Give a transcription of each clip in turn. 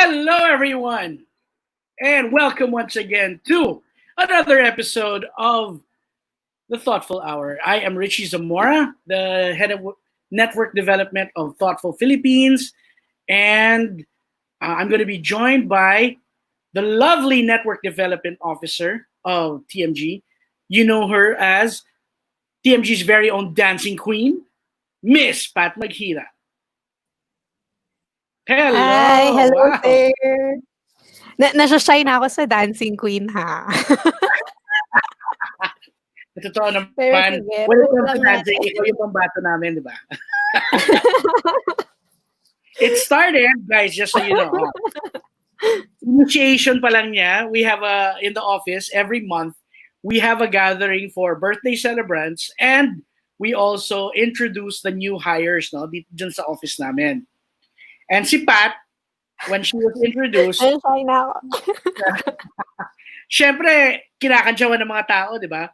Hello, everyone, and welcome once again to another episode of the Thoughtful Hour. I am Richie Zamora, the head of network development of Thoughtful Philippines, and I'm going to be joined by the lovely network development officer of TMG. You know her as TMG's very own dancing queen, Miss Pat Maghira. Hi, Hello! hello Wow! there. Nasa-shy na ako sa Dancing Queen, ha? Totoo Pero naman, sige, when it prove comes to lang dancing, natin. ikaw yung pambato namin, di ba? It started, guys, just so you know. Initiation pa lang niya. We have in the office, every month, we have a gathering for birthday celebrants and we also introduce the new hires no, dyan sa office namin. And si Pat, when she was introduced, Nasa-shy na ako. syempre, kinakantsawan ng mga tao, di ba?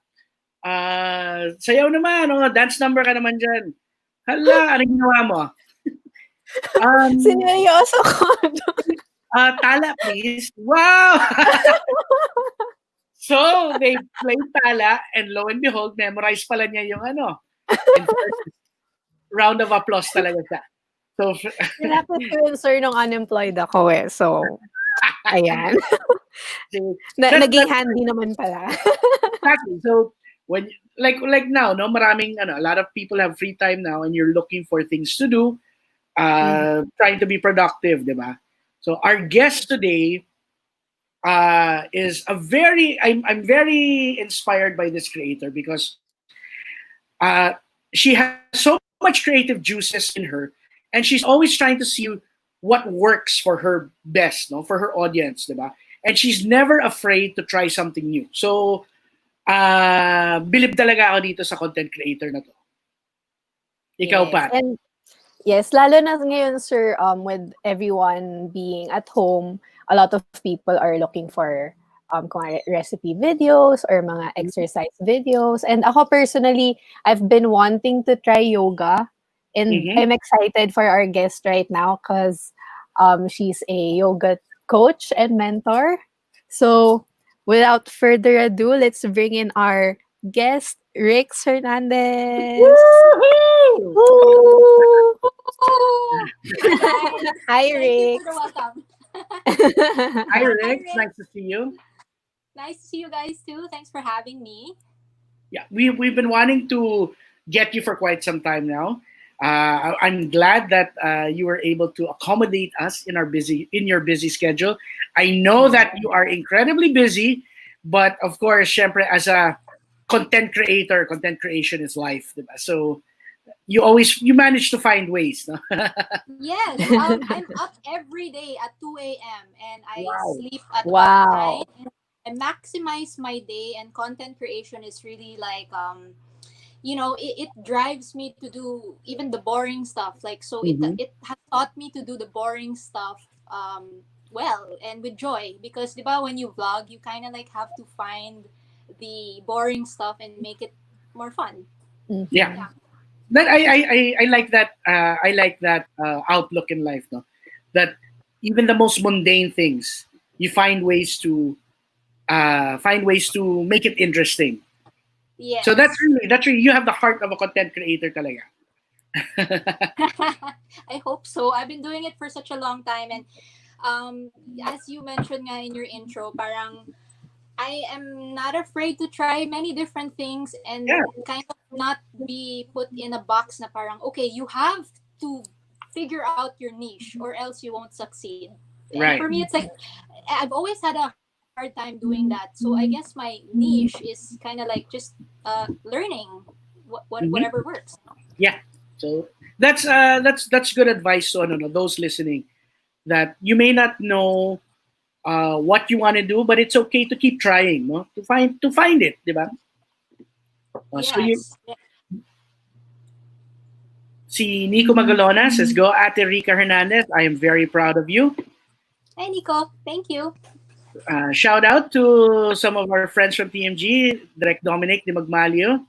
Sayaw naman, dance number ka naman dyan. Hala, anong ginawa mo? Sineryoso ko. Tala, please. Wow! So, they played tala, and lo and behold, memorize pala niya yung round of applause talaga siya. So, Tinapos ko yun, sir, nung unemployed ako eh. So, ayan. Naging handy naman pala. Exactly. So, when like now, no, maraming a lot of people have free time now, and you're looking for things to do, trying to be productive, diba? So, our guest today is a very. I'm very inspired by this creator because she has so much creative juices in her, and she's always trying to see what works for her best, no, for her audience, diba? And she's never afraid to try something new. So, bilib talaga ako dito sa content creator na to. Ikaw, Yes. Pat. And yes, lalo na ngayon, sir, with everyone being at home, a lot of people are looking for recipe videos or mga exercise videos. And ako personally, I've been wanting to try yoga. And I'm excited for our guest right now because she's a yoga coach and mentor. So, without further ado, let's bring in our guest, Rix Hernandez. Woohoo! Woo! Hi, Thank you Rix. for the welcome. Hi, Rex. Rex. Nice to see you. Nice to see you guys too. Thanks for having me. Yeah, we've been wanting to get you for quite some time now. I'm glad that you were able to accommodate us in your busy schedule. I know that you are incredibly busy, but of course, syempre, as a content creator, content creation is life, diba? So you manage to find ways, no? Yes, I'm up every day at 2 a.m. and I Wow. sleep at Wow. about 9. And I maximize my day, and content creation is really like it drives me to do even the boring stuff. Like so, it has taught me to do the boring stuff well and with joy because diba, when you vlog, you kind of like have to find the boring stuff and make it more fun. Yeah. That I like that. I like that outlook in life, no? That even the most mundane things, you find ways to make it interesting. Yes. So that's really you have the heart of a content creator talaga. I hope so. I've been doing it for such a long time, and as you mentioned nga in your intro, parang I am not afraid to try many different things and kind of not be put in a box na parang, okay, you have to figure out your niche or else you won't succeed. And Right. for me, it's like, I've always had a hard time doing that. So I guess my niche is kind of like just learning whatever works. Yeah. So that's good advice to those listening, that you may not know what you want to do, but it's okay to keep trying, no? To find it, diba? So Yes. si Nico Magalona says, "Go Ate Rix Hernandez. I am very proud of you." Hi, Nico. Thank you. Shout out to some of our friends from TMG, Direct Dominic Di Magmalio.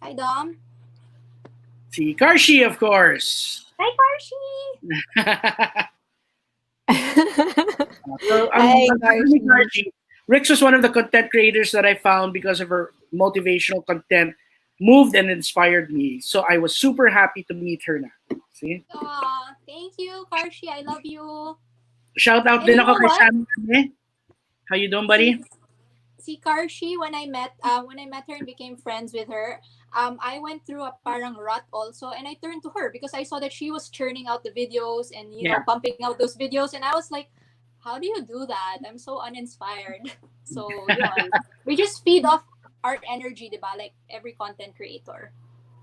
Hi, Dom. Si Karshi, of course. Hi, Karshi. So, Hi, actually, Karshi. Rix was one of the content creators that I found because of her motivational content, moved and inspired me. So I was super happy to meet her now. See? Aw, thank you, Karshi. I love you. Shout out And din you ako know kay what? Sammy. How you doing, See, buddy? see Karshi, when I met her and became friends with her, I went through a parang rut also, and I turned to her because I saw that she was churning out the videos and Yeah. pumping out those videos, and I was like, how do you do that? I'm so uninspired. So yun, we just feed off our energy, diba? Like every content creator.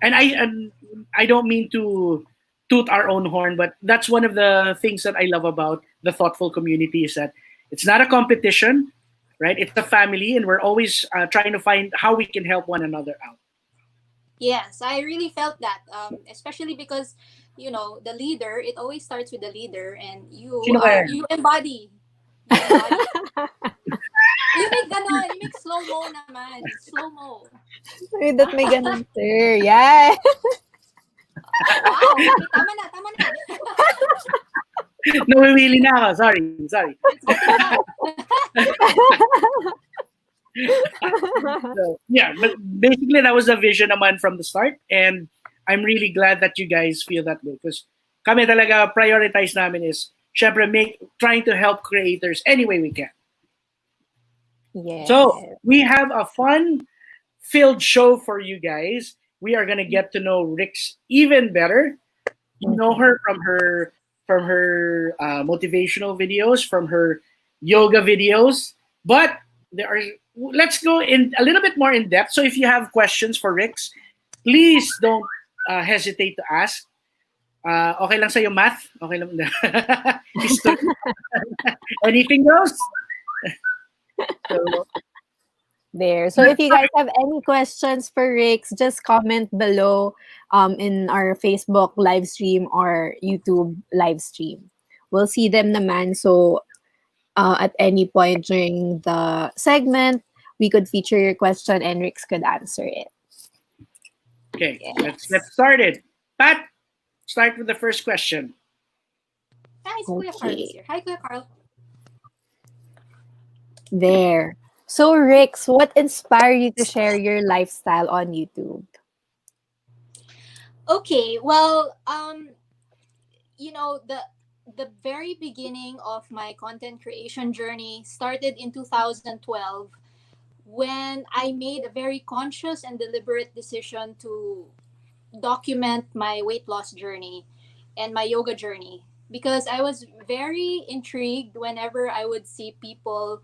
And I don't mean to toot our own horn, but that's one of the things that I love about the thoughtful community is that it's not a competition, right? It's a family, and we're always trying to find how we can help one another out. Yes, I really felt that, especially because the leader. It always starts with the leader, and Sino kaya? you embody. You embody. You make ganon. You make slow mo naman. Slow mo. Uy, that may ganun, sir. Yeah. Wow. Okay, tama na, tama na. Nawawili na ako. Sorry. Let's go to the back. So, yeah, but basically that was the vision naman from the start, and I'm really glad that you guys feel that way because kami talaga prioritize namin is syempre trying to help creators any way we can. So Yes. we have a fun filled show for you guys. We are gonna get to know Rix even better. You know her from her motivational videos, from her yoga videos, but there are let's go in a little bit more in depth. So if you have questions for Rix, please don't hesitate to ask. Okay lang sa'yo math? Okay lang. History? Anything goes? So, There. So if you guys have any questions for Rix, just comment below in our Facebook live stream or YouTube live stream. We'll see them naman. So at any point during the segment, we could feature your question and Rix could answer it. okay, let's get Yes. started. Pat, start with the first question. Guys, Kuya Carl is Okay. here. Hi, Kuya Carl. There. So Rix, what inspired you to share your lifestyle on YouTube? Okay, well, the very beginning of my content creation journey started in 2012 when I made a very conscious and deliberate decision to document my weight loss journey and my yoga journey because I was very intrigued whenever I would see people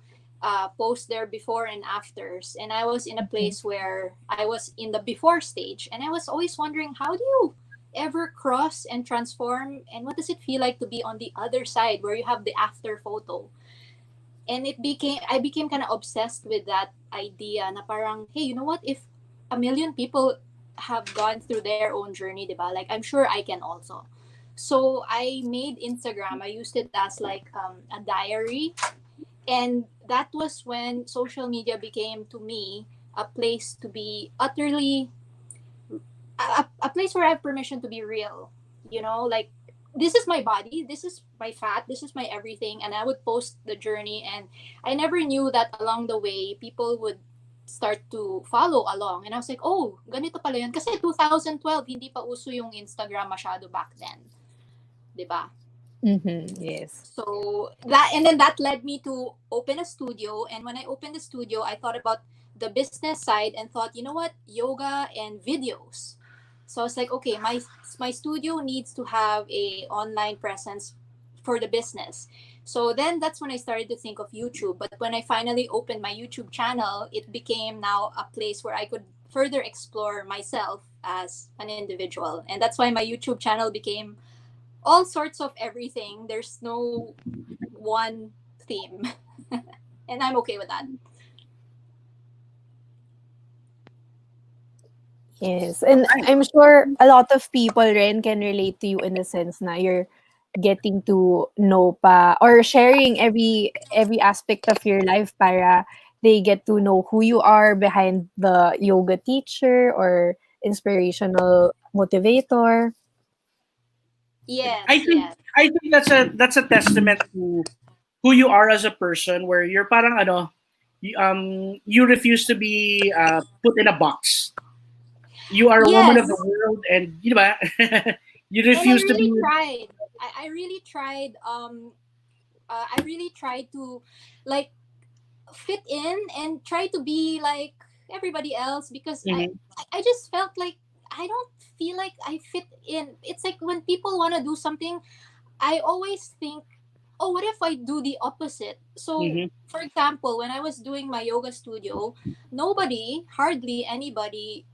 post their before and afters. And I was in a place where I was in the before stage, and I was always wondering, how do you ever cross and transform? And what does it feel like to be on the other side where you have the after photo? And I became kind of obsessed with that idea na parang, hey, you know what, if a million people have gone through their own journey, diba? Like, I'm sure I can also. So I made Instagram. I used it as like a diary, and that was when social media became to me a place to be utterly a place where I have permission to be real. Like, this is my body, this is my fat, this is my everything, and I would post the journey, and I never knew that along the way people would start to follow along, and I was like, oh, ganito pala yun, kasi 2012 hindi pa uso yung Instagram masyado back then, 'di ba? Mm-hmm. Yes. So that led me to open a studio, and when I opened the studio, I thought about the business side and thought, you know what, yoga and videos. So I was like, okay, my studio needs to have a online presence for the business. So then that's when I started to think of YouTube. But when I finally opened my YouTube channel, it became now a place where I could further explore myself as an individual. And that's why my YouTube channel became all sorts of everything. There's no one theme. And I'm okay with that. Yes, and I'm sure a lot of people rin can relate to you in the sense na you're getting to know pa or sharing every aspect of your life para they get to know who you are behind the yoga teacher or inspirational motivator. Yes, I think yes. I think that's a testament to who you are as a person, where you're parang ano, you refuse to be put in a box. You are a woman of the Yes. world, and you know, you And I refuse to really be. tried. I really tried I really tried to like fit in and try to be like everybody else because Mhm, I just felt like I don't feel like I fit in. It's like when people want to do something, I always think, oh, what if I do the opposite? So, mhm, for example, when I was doing my yoga studio, nobody, hardly anybody,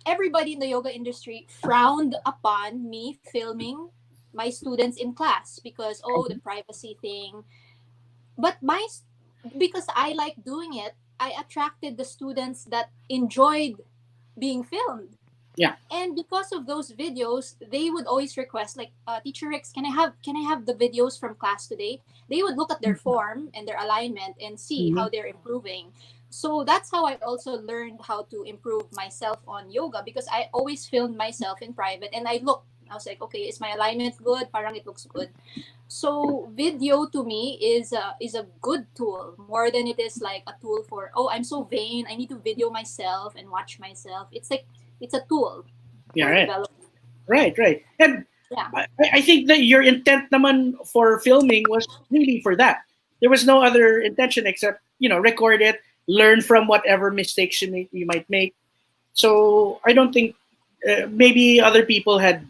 everybody in the yoga industry frowned upon me filming my students in class because, oh, the privacy thing. But because I like doing it, I attracted the students that enjoyed being filmed. yeah. And because of those videos, they would always request like, Teacher Rix, can I have the videos from class today? They would look at their form and their alignment and see Mhm, how they're improving. So that's how I also learned how to improve myself on yoga because I always filmed myself in private and I was like, okay, is my alignment good? Parang it looks good. So video to me is a good tool more than it is like a tool for, oh, I'm so vain, I need to video myself and watch myself. It's like it's a tool yeah, for right. development. Right, right. And Yeah. I think that your intent naman for filming was really for that. There was no other intention except, record it, learn from whatever mistakes you might make. So I don't think maybe other people had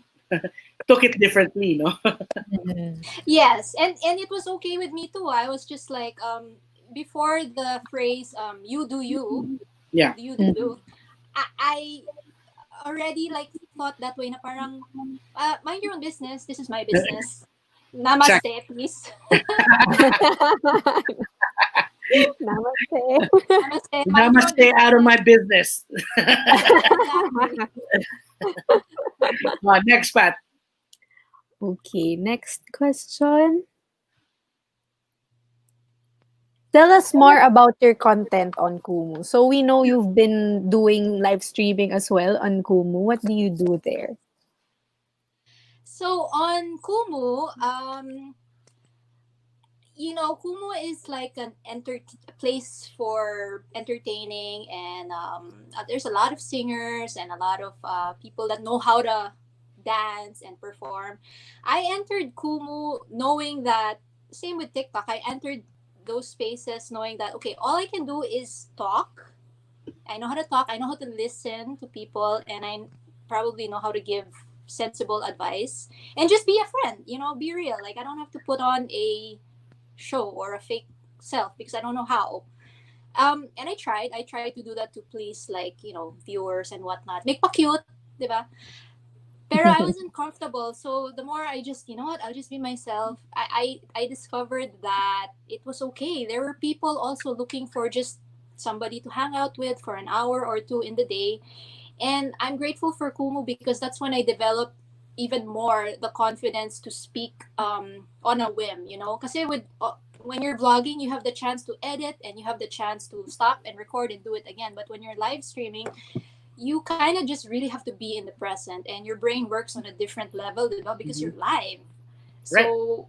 took it differently, no? Mhm. Yes, and it was okay with me too. I was just like before the phrase you do you, Yeah. you do Mhm. you. I already like thought that way na parang mind your own business. This is my business. Exactly. Namaste, please. Namaste. Namaste. Mind your own Namaste out of business. my business. Exactly. Next, Pat. Okay, next question. Tell us more about your content on Kumu. So we know you've been doing live streaming as well on Kumu. What do you do there? So on Kumu, Kumu is like a place for entertaining, and there's a lot of singers and a lot of people that know how to dance and perform. I entered Kumu knowing that, same with TikTok, I entered those spaces knowing that, okay, all I can do is talk. I know how to talk, I know how to listen to people, and I probably know how to give sensible advice and just be a friend, be real. Like, I don't have to put on a show or a fake self because I don't know how. And I tried to do that to please, like, viewers and whatnot. Make pa cute, diba? Pero I wasn't comfortable. So the more I just, you know what, I'll just be myself. I discovered that it was okay. There were people also looking for just somebody to hang out with for an hour or two in the day. And I'm grateful for Kumu because that's when I developed even more the confidence to speak on a whim, Because when you're vlogging, you have the chance to edit and you have the chance to stop and record and do it again. But when you're live streaming, you kind of just really have to be in the present, and your brain works on a different level, diba? Because Mhm. you're live. Right. So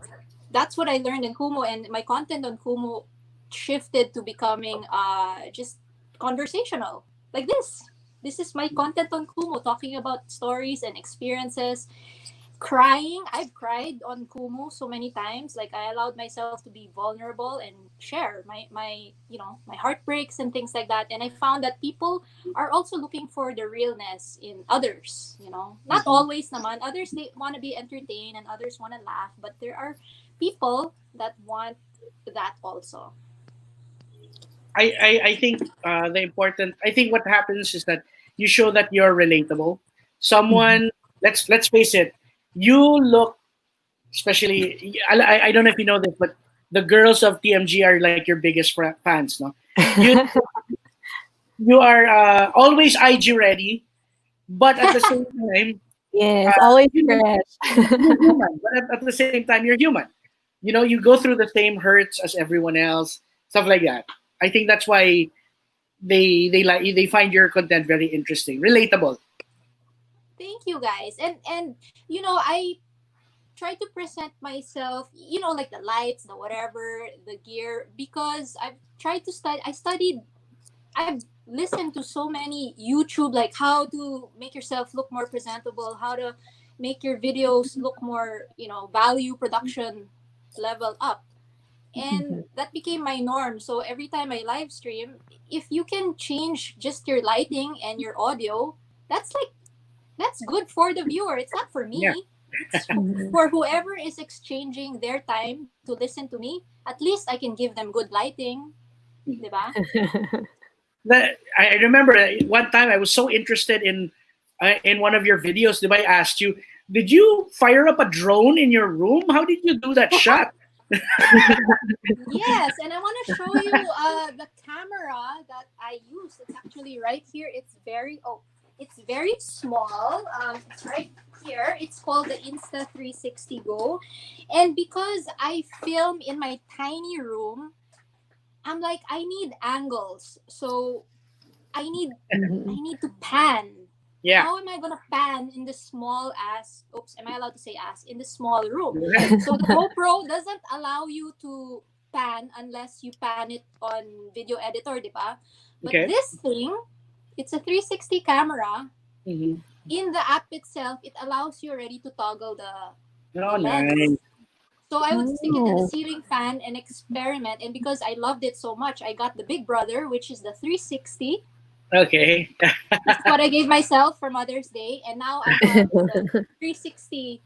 that's what I learned in Kumu, and my content on Kumu shifted to becoming just conversational, like this. This is my content on Kumu, talking about stories and experiences. Crying, I've cried on Kumu so many times. Like, I allowed myself to be vulnerable and share my heartbreaks and things like that. And I found that people are also looking for the realness in others. Not Mhm. always naman. Others, they want to be entertained and others want to laugh, but there are people that want that also. I think I think what happens is that you show that you're relatable. Mhm. Someone, let's face it, you look, especially, I don't know if you know this, but the girls of TMG are like your biggest fans, no? You you are always IG ready, but at the same time, Yes, always you know, fresh. you're human. But at the same time, you're human. You go through the same hurts as everyone else, stuff like that. I think that's why they find your content very interesting, relatable. Thank you, guys. And I try to present myself, you know, like the lights, the whatever, the gear, because I've tried to study. I've listened to so many YouTube, like how to make yourself look more presentable, how to make your videos look more, you know, value production level up. And that became my norm. So every time I live stream, if you can change just your lighting and your audio, that's like, that's good for the viewer. It's not for Yeah. me. It's for whoever is exchanging their time to listen to me. At least I can give them good lighting, diba? I remember one time I was so interested in one of your videos. Did I asked you, did you fire up a drone in your room? How did you do that shot? Yes, and I want to show you the camera that I use. It's actually right here. It's very small. It's right here. It's called the Insta 360 Go, and because I film in my tiny room, I'm like, I need angles. So I need I need to pan. Yeah. How am I gonna pan in the small ass? Oops, am I allowed to say ass in the small room? So the GoPro doesn't allow you to pan unless you pan it on video editor, di ba? But Okay. this thing, it's a 360 camera. Mm-hmm. In the app itself, it allows you already to toggle Oh, the lens. nice. So I would stick it in the Oh. ceiling fan and experiment. And because I loved it so much, I got the Big Brother, which is the 360. Okay. This is what I gave myself for Mother's Day. And now I have the 360.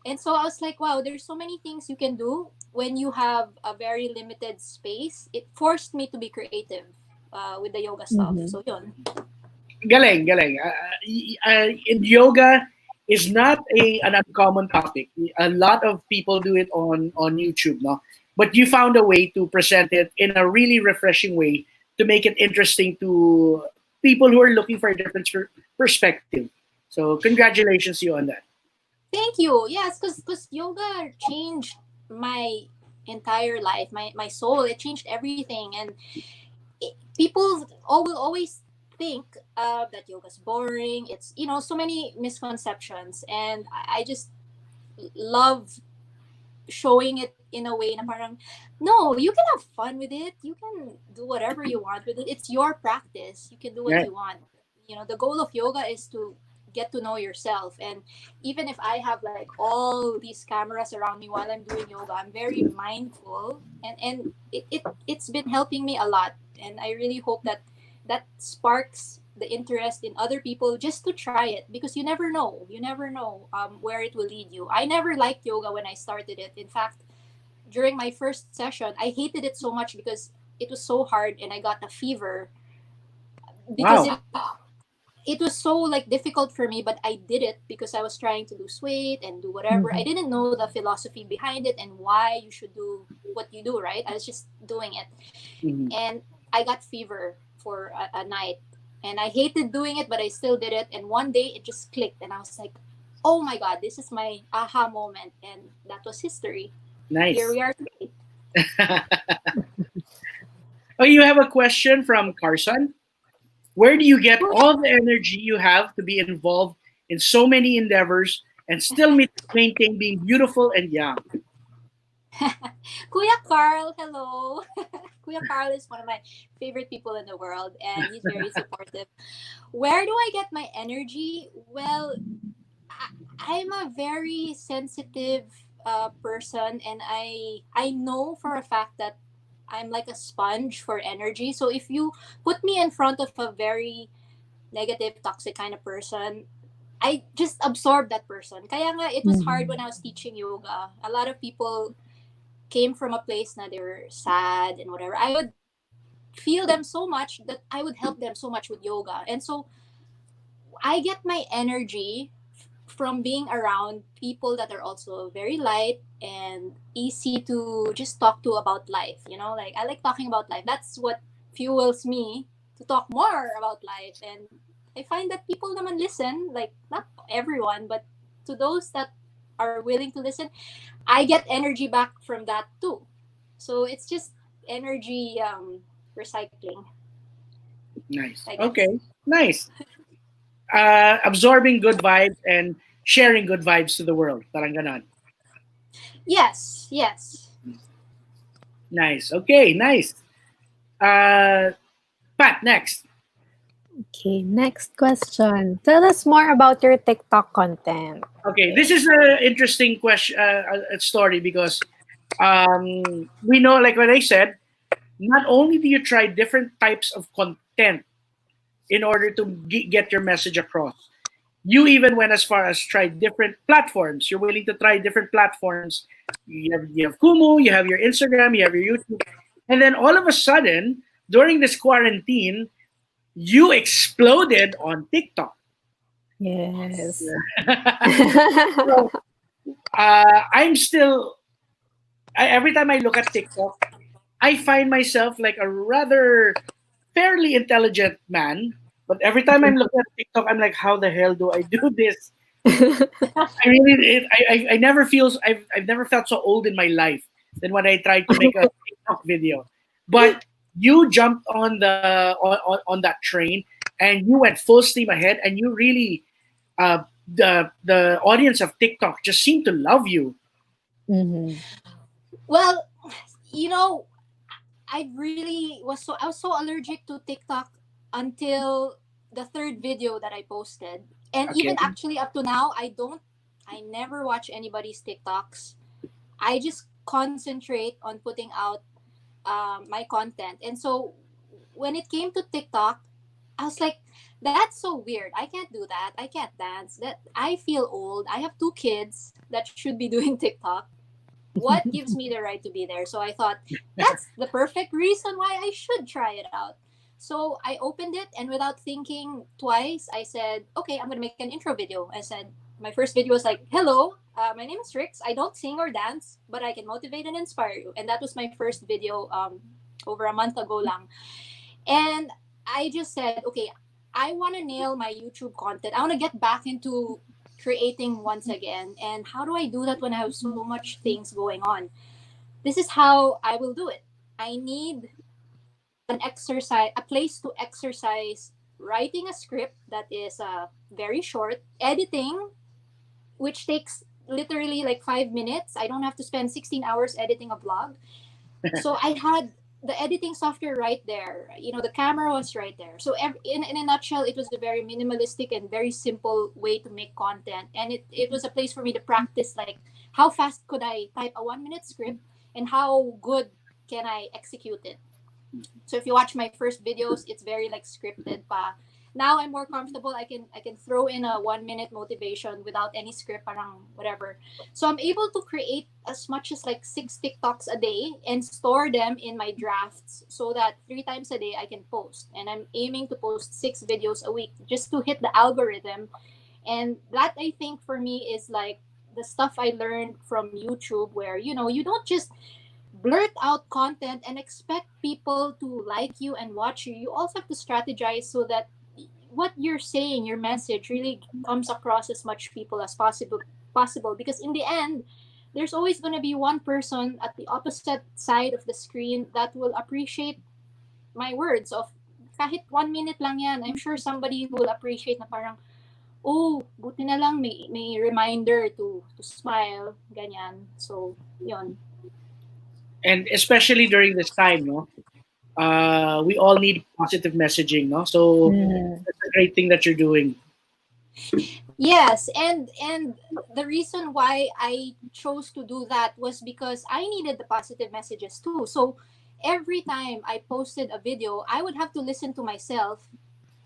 And so I was like, wow, there's so many things you can do when you have a very limited space. It forced me to be creative with the yoga stuff. So yun. Galing, galing. In yoga is not an uncommon topic. A lot of people do it on YouTube, no? But you found a way to present it in a really refreshing way to make it interesting to people who are looking for a different perspective. So congratulations to you on that. Thank you. Yes, because yoga changed my entire life, my soul. It changed everything. And people all will always think that yoga's boring. It's, you know, so many misconceptions. And I just love showing it in a way na parang, no, you can have fun with it. You can do whatever you want with it. It's your practice. You can do what Right. you want. You know, the goal of yoga is to get to know yourself. And even if I have like all these cameras around me while I'm doing yoga, I'm very mindful, and it's been helping me a lot. And I really hope that that sparks the interest in other people just to try it, because you never know where it will lead you. I never liked yoga when I started it. In fact, during my first session, I hated it so much because it was so hard and I got a fever because Wow. it was so like difficult for me, but I did it because I was trying to lose weight and do whatever. I didn't know the philosophy behind it and why you should do what you do, right? I was just doing it. Mhm. And I got fever for a night, and I hated doing it, but I still did it. And one day it just clicked and I was like, oh my god, this is my aha moment. And that was history. Here Nice. we are today. Oh, you have a question from Carson? Where do you get all the energy you have to be involved in so many endeavors and still maintain being beautiful and young? Kuya Carl, hello. Kuya Carl is one of my favorite people in the world, and he's very supportive. Where do I get my energy? Well, I'm a very sensitive person, and I know for a fact that I'm like a sponge for energy. So if you put me in front of a very negative, toxic kind of person, I just absorb that person. Kaya nga, it was hard when I was teaching yoga. A lot of people came from a place na they were sad and whatever. I would feel them so much that I would help them so much with yoga. And so I get my energy from being around people that are also very light and easy to just talk to about life. You know, like I like talking about life. That's what fuels me to talk more about life. And I find that people naman listen, like not everyone, but to those that are willing to listen, I get energy back from that too. So it's just energy recycling, Nice. I guess. Okay. Nice. Absorbing good vibes and sharing good vibes to the world. Parang ganon. Yes, yes. Nice. Okay, nice. Pat, next. Okay, next question. Tell us more about your TikTok content. Okay, this is an interesting question, story because we know, like what I said, not only do you try different types of content in order to get your message across, you even went as far as try different platforms. You're willing to try different platforms. You have Kumu, you have your Instagram, you have your YouTube, and then all of a sudden, during this quarantine, you exploded on TikTok. Yes. So, I'm still. Every time I look at TikTok, I find myself like a rather fairly intelligent man. But every time I'm looking at TikTok, I'm like, how the hell do I do this? I really, I never feels, I've never felt so old in my life than when I tried to make a TikTok video. But you jumped on on that train and you went full steam ahead, and you really, the audience of TikTok just seemed to love you. Mhm. Well, you know, I was so allergic to TikTok until the third video that I posted. And Okay. even actually up to now, I never watch anybody's TikToks. I just concentrate on putting out my content. And so when it came to TikTok, I was like, that's so weird. I can't do that. I can't dance. That I feel old. I have two kids that should be doing TikTok. What gives me the right to be there? So I thought that's the perfect reason why I should try it out. So I opened it, and without thinking twice, I said, okay, I'm gonna make an intro video. I said, my first video was like, hello, my name is Rix. I don't sing or dance, but I can motivate and inspire you. And that was my first video over a month ago lang. And I just said, okay, I want to nail my YouTube content. I want to get back into creating once again. And how do I do that when I have so much things going on? This is how I will do it. I need a place to exercise writing a script that is very short, editing, which takes literally like 5 minutes. I don't have to spend 16 hours editing a vlog. So I had the editing software right there. You know, the camera was right there. So in a nutshell, it was a very minimalistic and very simple way to make content. And it was a place for me to practice, like, how fast could I type a 1 minute script and how good can I execute it. So if you watch my first videos, it's very like scripted pa. Now I'm more comfortable. I can throw in a 1 minute motivation without any script, parang whatever. So I'm able to create as much as like 6 TikToks a day and store them in my drafts so that 3 times a day I can post. And I'm aiming to post 6 videos a week just to hit the algorithm. And that, I think, for me is like the stuff I learned from YouTube, where you don't just blurt out content and expect people to like you and watch you. You also have to strategize so that what you're saying, your message, really comes across as much people as possible. Because in the end, there's always going to be one person at the opposite side of the screen that will appreciate my words of kahit 1 minute lang yan. I'm sure somebody will appreciate na parang, oh, buti na lang may reminder to smile, ganyan. So, yon. And especially during this time, no, we all need positive messaging, no. So Mhm. that's a great thing that you're doing. Yes, and the reason why I chose to do that was because I needed the positive messages too. So every time I posted a video, I would have to listen to myself,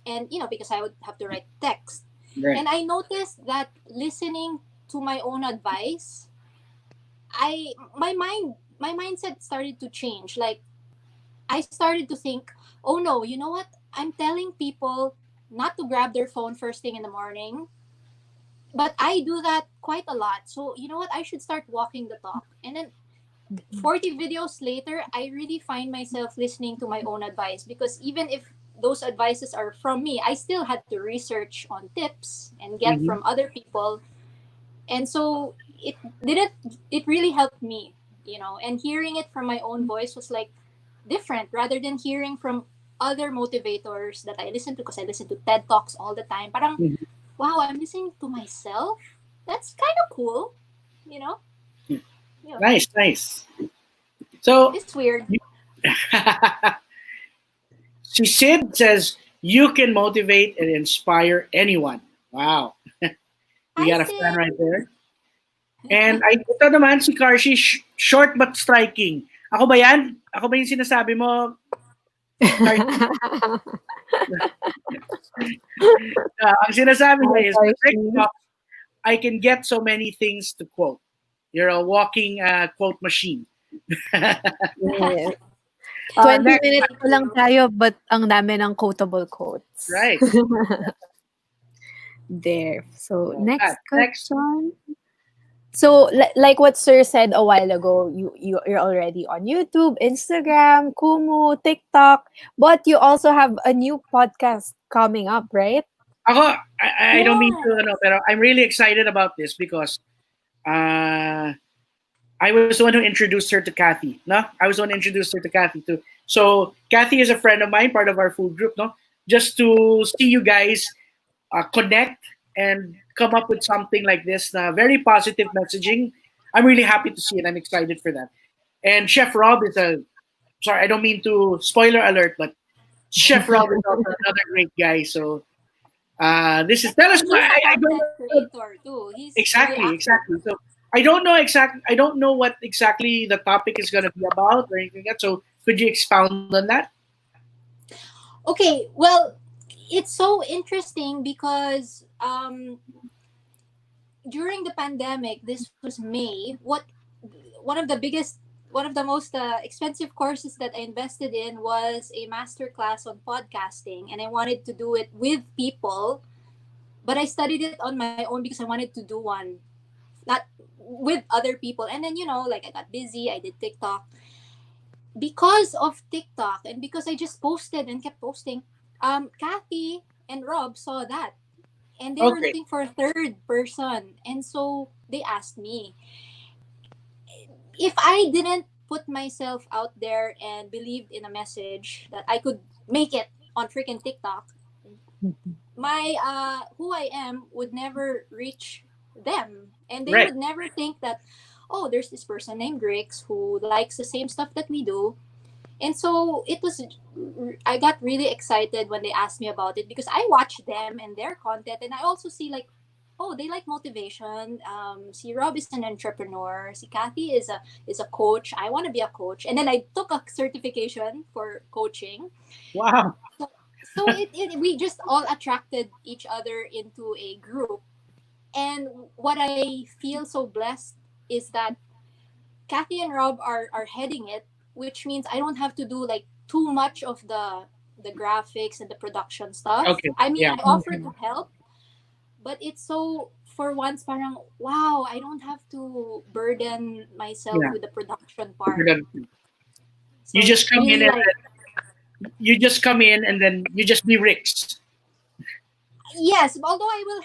and because I would have to write text. Right. And I noticed that listening to my own advice, I my mindset started to change. Like, I started to think, "Oh no, you know what? I'm telling people not to grab their phone first thing in the morning, but I do that quite a lot. So, you know what? I should start walking the talk." And then 40 videos later, I really find myself listening to my own advice, because even if those advices are from me, I still had to research on tips and get Mm-hmm. from other people. And so didn't it really helped me, and hearing it from my own voice was like different, rather than hearing from other motivators that I listen to, because I listen to TED Talks all the time. Parang, wow, I'm listening to myself. That's kind of cool, you know? Yeah. Nice, nice. So, It's weird. si Sid says, you can motivate and inspire anyone. Wow. We Hi, got a fan Sid. right there. And ito naman si Karshi, short but striking. Ako ba yan? Ako ba yung sinasabi mo, Karshi? Ang sinasabi niya Hi, is, with Rick Karshi. Talks, I can get so many things to quote. You're a walking quote machine. Yes. 20 Next, minutes Thank pa lang you. tayo, but ang dami ng quotable quotes. right. There. So, So, next next. question. So, like what Sir said a while ago, you're already on YouTube, Instagram, Kumu, TikTok, but you also have a new podcast coming up, right? Ako, I don't mean to, Yes. pero I'm really excited about this because uh, I was the one who introduced her to Kathy. No, I was the one who introduced her to Kathy too. So Kathy is a friend of mine, part of our food group. No, just to see you guys connect and come up with something like this. Very positive messaging. I'm really happy to see it. I'm excited for that. And Chef Rob is a sorry. I don't mean to spoiler alert, but Chef Rob is also another great guy. So this is tell us. He's a I don't content know creator too. He's very exactly, active. exactly. So I don't know exactly. I don't know what exactly the topic is going to be about or anything like that. So could you expound on that? Okay, well, it's so interesting because during the pandemic, this was May. One of the biggest, one of the most expensive courses that I invested in was a master class on podcasting, and I wanted to do it with people, but I studied it on my own because I wanted to do one, not with other people. And then like I got busy. I did TikTok because of TikTok, and because I just posted and kept posting. Kathy and Rob saw that, and they were Okay. looking for a third person, and so they asked me if I didn't put myself out there and believed in a message that I could make it on freaking TikTok, my who I am would never reach them, and they Right. would never think that, oh, there's this person named Rix who likes the same stuff that we do. And so it was, I got really excited when they asked me about it because I watch them and their content, and I also see like, oh, they like motivation. Si Rob is an entrepreneur. Si Kathy is a coach. I want to be a coach, and then I took a certification for coaching. Wow. So we just all attracted each other into a group, and what I feel so blessed is that Kathy and Rob are heading it, which means I don't have to do like too much of the graphics and the production stuff. Okay. I mean, Yeah. I offer to help, but it's so for once parang wow, I don't have to burden myself Yeah. with the production You're part. done. You So just it's come in really and like then you just be Ricks. yes, although I will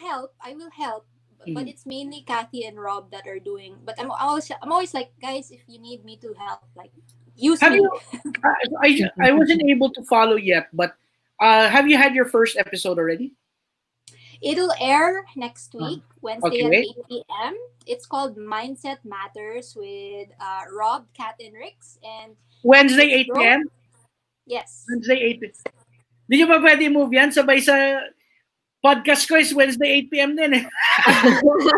help, but Mhm. it's mainly Kathy and Rob that are doing. But I'm always like, guys, if you need me to help, like use Have you? me. I wasn't able to follow yet, but have you had your first episode already? It'll air next Uh, week, Wednesday at okay. 8 p.m. It's called Mindset Matters with Rob, Kat, and Rix. And Wednesday it's 8 growth. p.m. Yes. Wednesday 8. Di nyo ba pwede move yan? Sabay sa podcast ko is Wednesday 8 p.m. din eh.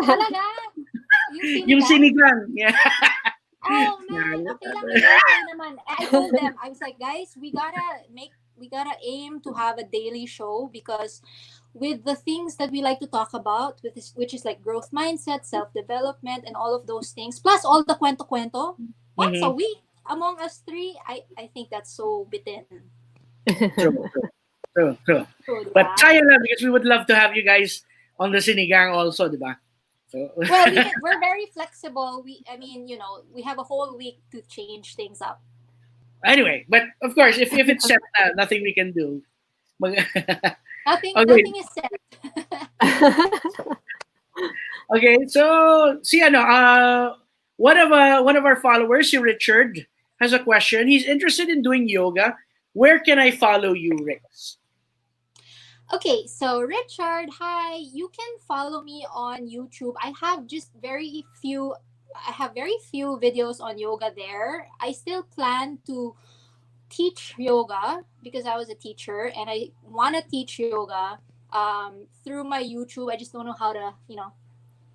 Talaga? Yung Yung sinigang? sinigang. Yeah. Oh man, okay lang yun. Okay naman. I told them, I was like, guys, we gotta aim to have a daily show because with the things that we like to talk about, which is like growth mindset, self-development, and all of those things, plus all the kwento-kwento, once a Mm-hmm. week among us three, I think that's so bitin. True, true, true, true. So, But diba? kaya lang because we would love to have you guys on the sinigang also, di ba? So, Well, we're very flexible. I mean, we have a whole week to change things up. anyway, but of course, if it's set na, nothing we can do. Mag- Nothing, okay, nothing is set. okay. So, see, one of our followers, si Richard, has a question. He's interested in doing yoga. Where can I follow you, Rex? Okay, so Richard, hi. You can follow me on YouTube. I have just very few I have very few videos on yoga there. I still plan to teach yoga because I was a teacher and I want to teach yoga through my YouTube. I just don't know how to,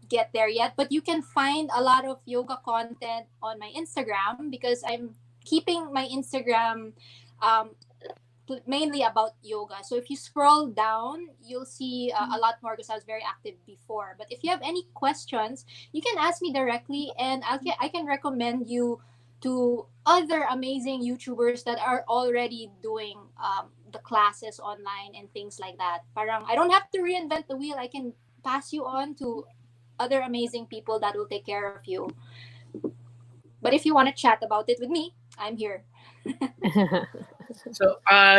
get there yet. But you can find a lot of yoga content on my Instagram because I'm keeping my Instagram um, mainly about yoga. So if you scroll down, you'll see a lot more because I was very active before. But if you have any questions, you can ask me directly, and I can recommend you to other amazing YouTubers that are already doing the classes online and things like that. Parang I don't have to reinvent the wheel. I can pass you on to other amazing people that will take care of you. But if you want to chat about it with me, I'm here. So,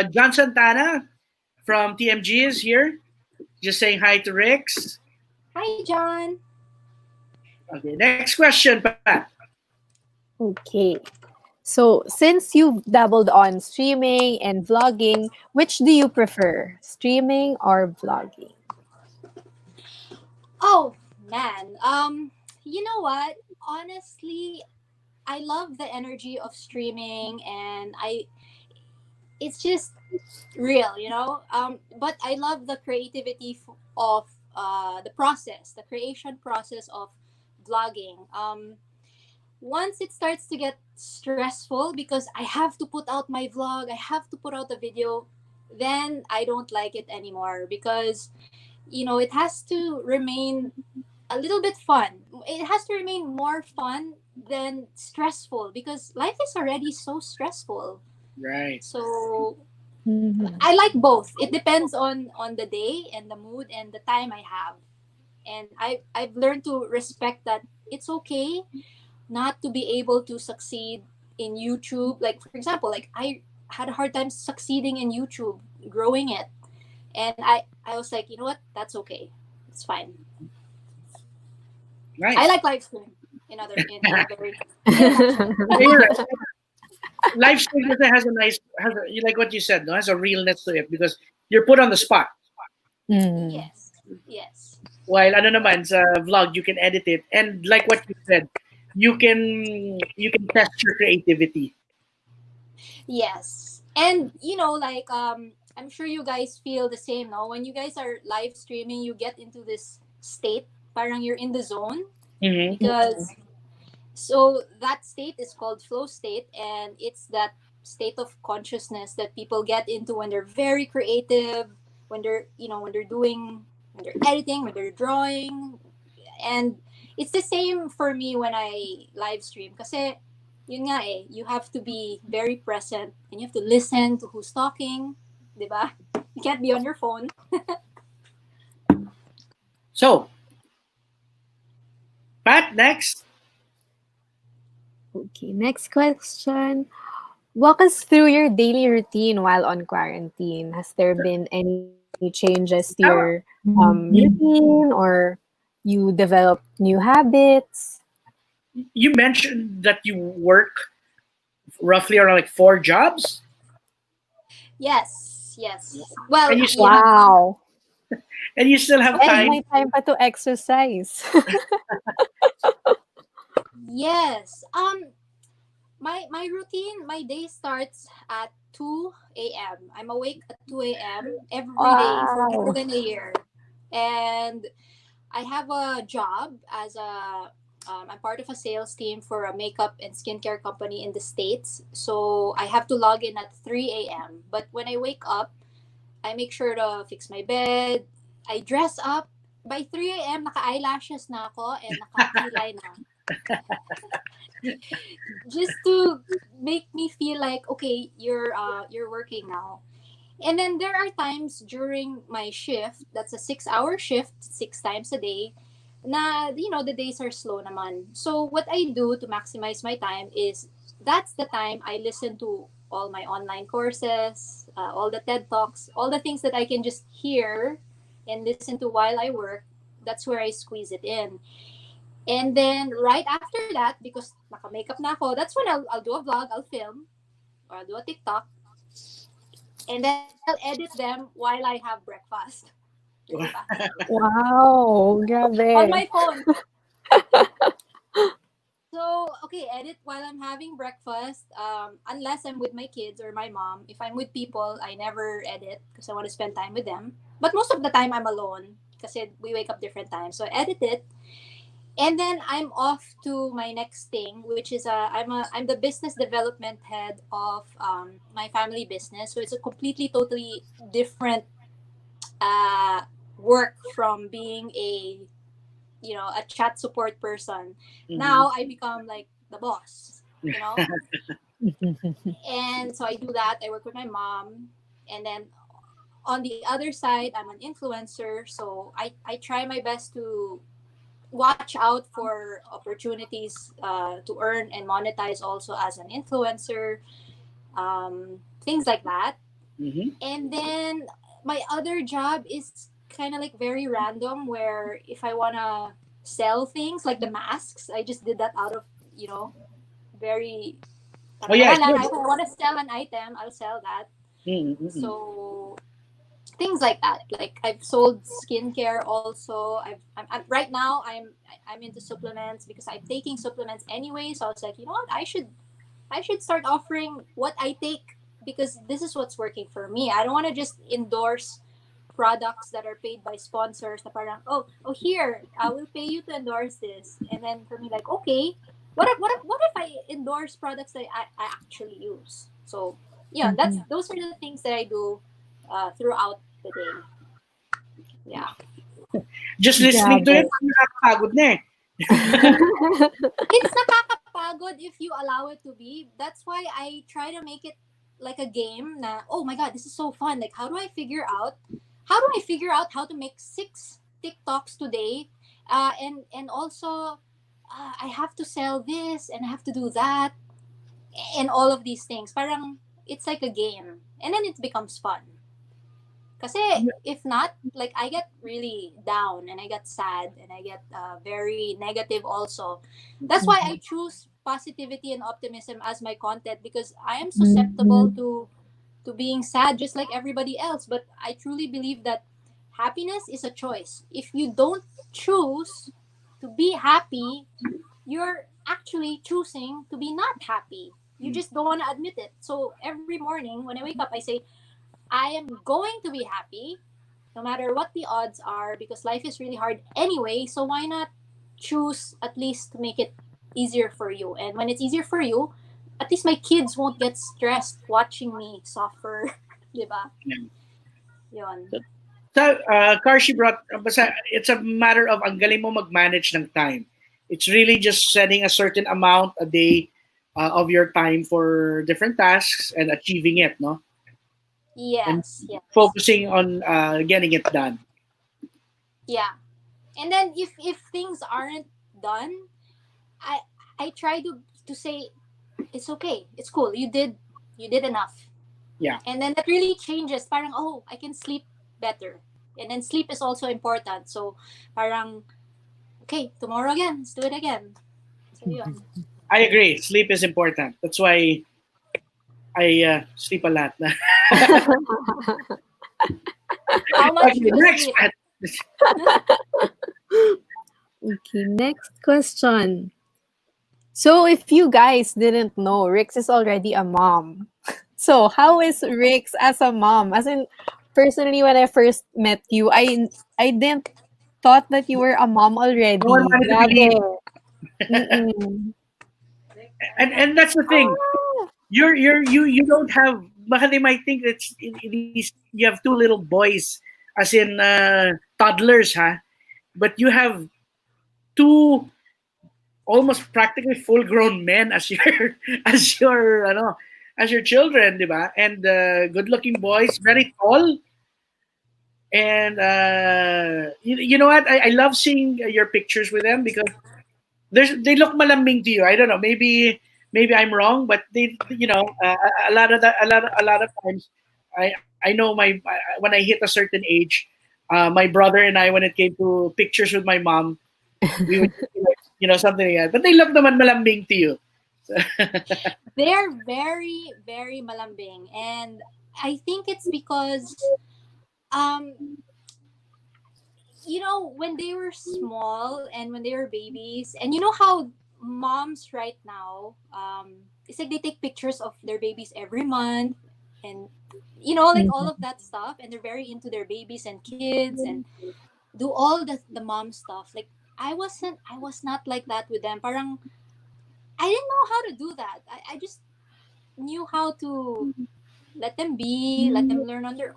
John Santana from TMG is here. Just saying hi to Rix. Hi, John. Okay, next question, Pat. Okay. So, since you've dabbled on streaming and vlogging, which do you prefer, streaming or vlogging? Oh man. You know what? Honestly, I love the energy of streaming and it's just real, but I love the creativity of the process, the creation process of vlogging. Once it starts to get stressful because I have to put out my vlog, I have to put out a video, then I don't like it anymore because it has to remain a little bit fun. It has to remain more fun than stressful because life is already so stressful. Right. So Mhm. I like both. It depends on the day and the mood and the time I have. And I've learned to respect that it's okay not to be able to succeed in YouTube. Like for example, like I had a hard time succeeding in YouTube, growing it. And I was like, you know what? That's okay. It's fine. I Nice. like live stream in a very in a nutshell. You're right. Live stream kasi you like what you said, no? Has a realness to it because you're put on the spot. Mm. Yes. Yes. While ano naman sa vlog, you can edit it, and like what you said, you can test your creativity. Yes. And like I'm sure you guys feel the same, no? When you guys are live streaming, you get into this state, parang you're in the zone Mm-hmm. because so that state is called flow state, and it's that state of consciousness that people get into when they're very creative, when they're, when they're editing, when they're drawing. And it's the same for me when I live stream kasi yun nga you have to be very present and you have to listen to who's talking, 'di ba? You can't be on your phone. So, Pat, next. Okay, next question. Walk us through your daily routine while on quarantine. Has there been any changes to your routine, or you develop new habits? You mentioned that you work roughly around like 4 jobs, Yes, yes. Well, and you still yeah. Wow. and you still have Where's time. my time pa to exercise? Yes. My routine, my day starts at 2 a.m. I'm awake at 2 a.m. every day for more Wow. than a year. And I have a job as a I'm part of a sales team for a makeup and skincare company in the States. So I have to log in at 3 a.m. But when I wake up, I make sure to fix my bed. I dress up. By 3 a.m., naka-eyelashes na ako and naka-kilay na. Just to make me feel like, okay, you're working now. And then there are times during my shift, that's a 6-hour shift, 6 times a day, na, the days are slow naman. So what I do to maximize my time is that's the time I listen to all my online courses, all the TED Talks, all the things that I can just hear and listen to while I work. That's where I squeeze it in. And then right after that, because naka-makeup na ako, that's when I'll do a vlog, I'll film, or I'll do a TikTok, and then I'll edit them while I have breakfast. Diba? Wow, On grabe. my phone. So, okay, edit while I'm having breakfast. Unless I'm with my kids or my mom. If I'm with people, I never edit because I want to spend time with them. But most of the time, I'm alone because we wake up different times. So, I edit it. And then I'm off to my next thing, which is I'm the business development head of my family business. So, it's a completely, totally different uh, work from being a chat support person. Mhm. Now I become like the boss, you know. And so I do that. I work with my mom, and then on the other side, I'm an influencer. So I try my best to watch out for opportunities to earn and monetize also as an influencer, things like that. Mhm. And then my other job is kind of like very random, where if I want to sell things like the masks, I just did that out of, you know, very, Oh parang yeah, wala I lang. saw If that. I want to sell an item, I'll sell that. Mm, mm, mm. So things like that. Like I've sold skincare also. Right now I'm into supplements because I'm taking supplements anyway. So I was like, you know what? I should start offering what I take because this is what's working for me. I don't want to just endorse products that are paid by sponsors. Na parang, oh, here, I will pay you to endorse this. And then for me, like, okay, what if I endorse products that I actually use? So, yeah, those are the things that I do throughout the day. Yeah. Just listening to it, Grabe. nakakapagod na eh. It's nakakapagod if you allow it to be. That's why I try to make it like a game na, oh my god, this is so fun. Like how do I figure out how to make 6 TikToks today? And also I have to sell this and I have to do that and all of these things. Parang it's like a game. And then it becomes fun. Kasi if not, like I get really down and I get sad and I get very negative also. That's why I choose positivity and optimism as my content because I am susceptible to being sad just like everybody else. But I truly believe that happiness is a choice. If you don't choose to be happy, you're actually choosing to be not happy. You just don't want to admit it. So every morning when I wake up, I say, I am going to be happy no matter what the odds are because life is really hard anyway. So why not choose at least to make it easier for you? And when it's easier for you, at least my kids won't get stressed watching me suffer. Diba? Yeah. Yon. So, Karshi brought, basta it's a matter of ang galing mo mag-manage ng time. It's really just setting a certain amount a day of your time for different tasks and achieving it, no? And Yes, yes. focusing on getting it done. Yeah. And then if things aren't done, I I try to say it's okay. It's cool. You did enough. Yeah. And then that really changes. Parang, oh, I can sleep better. And then sleep is also important. So, parang, okay, tomorrow again. Let's do it again. So, yun. I agree. Sleep is important. That's why I sleep a lot. How much Okay, do you next, sleep? Pat. Okay, next question. So, if you guys didn't know, Rix is already a mom. So, how is Rix as a mom? As in, personally, when I first met you, I didn't thought that you were a mom No one already. wanted to believe. Grabe. Mm-mm. And that's the thing. Ah. You don't have. Baka they might think it's these. You have two little boys, as in toddlers, huh? But you have two almost practically full-grown men as your as your ano, as your children, di ba? And good-looking boys, very tall. And you know what? I love seeing your pictures with them because they look malambing to you. I don't know. Maybe I'm wrong, but they a lot of a lot of times I know when I hit a certain age, my brother and I, when it came to pictures with my mom, we would like, something like that. But they look naman malambing to you. They're very, very malambing. And I think it's because, um, when they were small and when they were babies, and you know how moms right now, it's like they take pictures of their babies every month, and like all of that stuff, and they're very into their babies and kids, and do all the mom stuff. Like I was not like that with them. Parang I didn't know how to do that. I just knew how to let them be, let them learn on their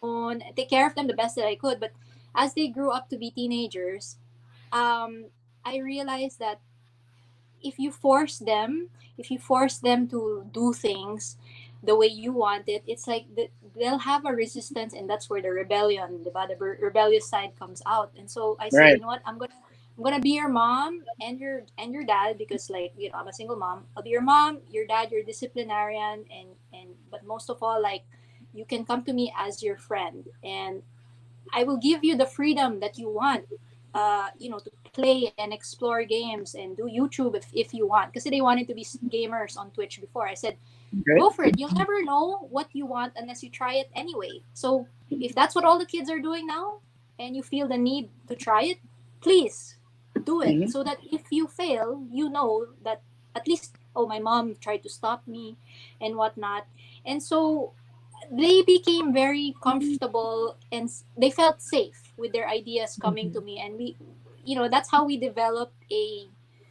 own, take care of them the best that I could. But as they grew up to be teenagers, I realized that if you force them, if you force them to do things the way you want it, it's like they'll have a resistance, and that's where the rebellion, the rebellious side comes out. And so I said, Right. you know what, I'm gonna be your mom and your dad, because like I'm a single mom. I'll be your mom, your dad, your disciplinarian, and but most of all, like you can come to me as your friend, and I will give you the freedom that you want. To play and explore games and do YouTube if you want. Because they wanted to be gamers on Twitch before. I said, Okay. go for it. You'll never know what you want unless you try it anyway. So if that's what all the kids are doing now, and you feel the need to try it, please do it. Mhm. So that if you fail, you know that at least, oh, my mom tried to stop me and whatnot. And so they became very comfortable, and they felt safe with their ideas coming to me, and that's how we developed a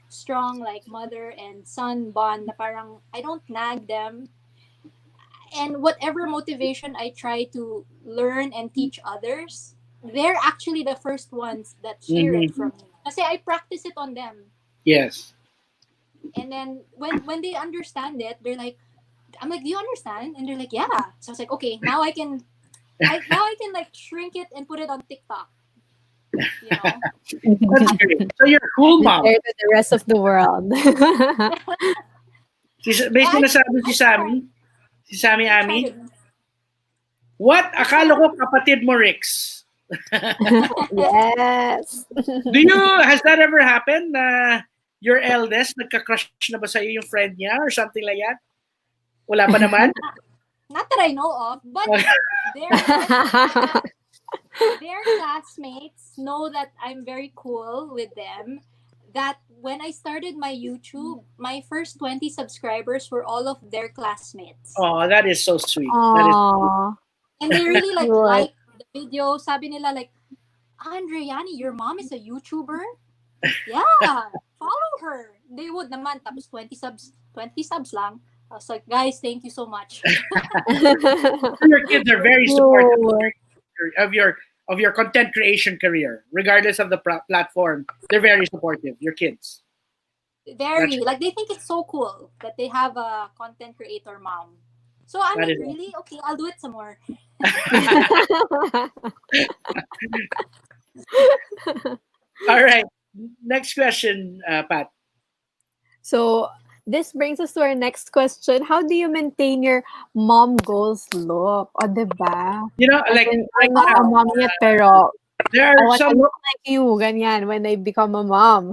strong like mother and son bond, na parang I don't nag them, and whatever motivation I try to learn and teach others, they're actually the first ones that hear it Mhm. from me, kasi I practice it on them. Yes. And then when they understand it, they're like, I'm like, do you understand? And they're like, yeah. So I was like, okay, now I can like shrink it and put it on TikTok. You know. That's great. So you're a cool And mom. share to the rest of the world. May I sinasabi si I try, Sammy, si Sammy I try Ami. to. What? I Akala try. ko kapatid mo, Rix. Yes. Has that ever happened na your eldest, nagka-crush na ba sa'yo yung friend niya or something like that? Wala pa naman? Not that I know of, but their their classmates know that I'm very cool with them. That when I started my YouTube, my first 20 subscribers were all of their classmates. Oh, that is so sweet. That is Aww. And they really Cute. like the video. Sabi nila like, Andre, Yani, your mom is a YouTuber? Yeah, follow her. They would naman, tapos 20 subs lang. I was like, guys, thank you so much. your kids are very supportive Cute. of your content creation career, regardless of the platform. They're very supportive. Your kids. That's Very, like, they think it's so cool that they have a content creator mom. So I'm that like, is. really? Okay, I'll do it some more. All right. Next question, Pat. So this brings us to our next question. How do you maintain your mom goals look? O, diba? As Like in, right I'm not a now, mom yet, pero there I are want to some. look like you, ganyan, when I become a mom.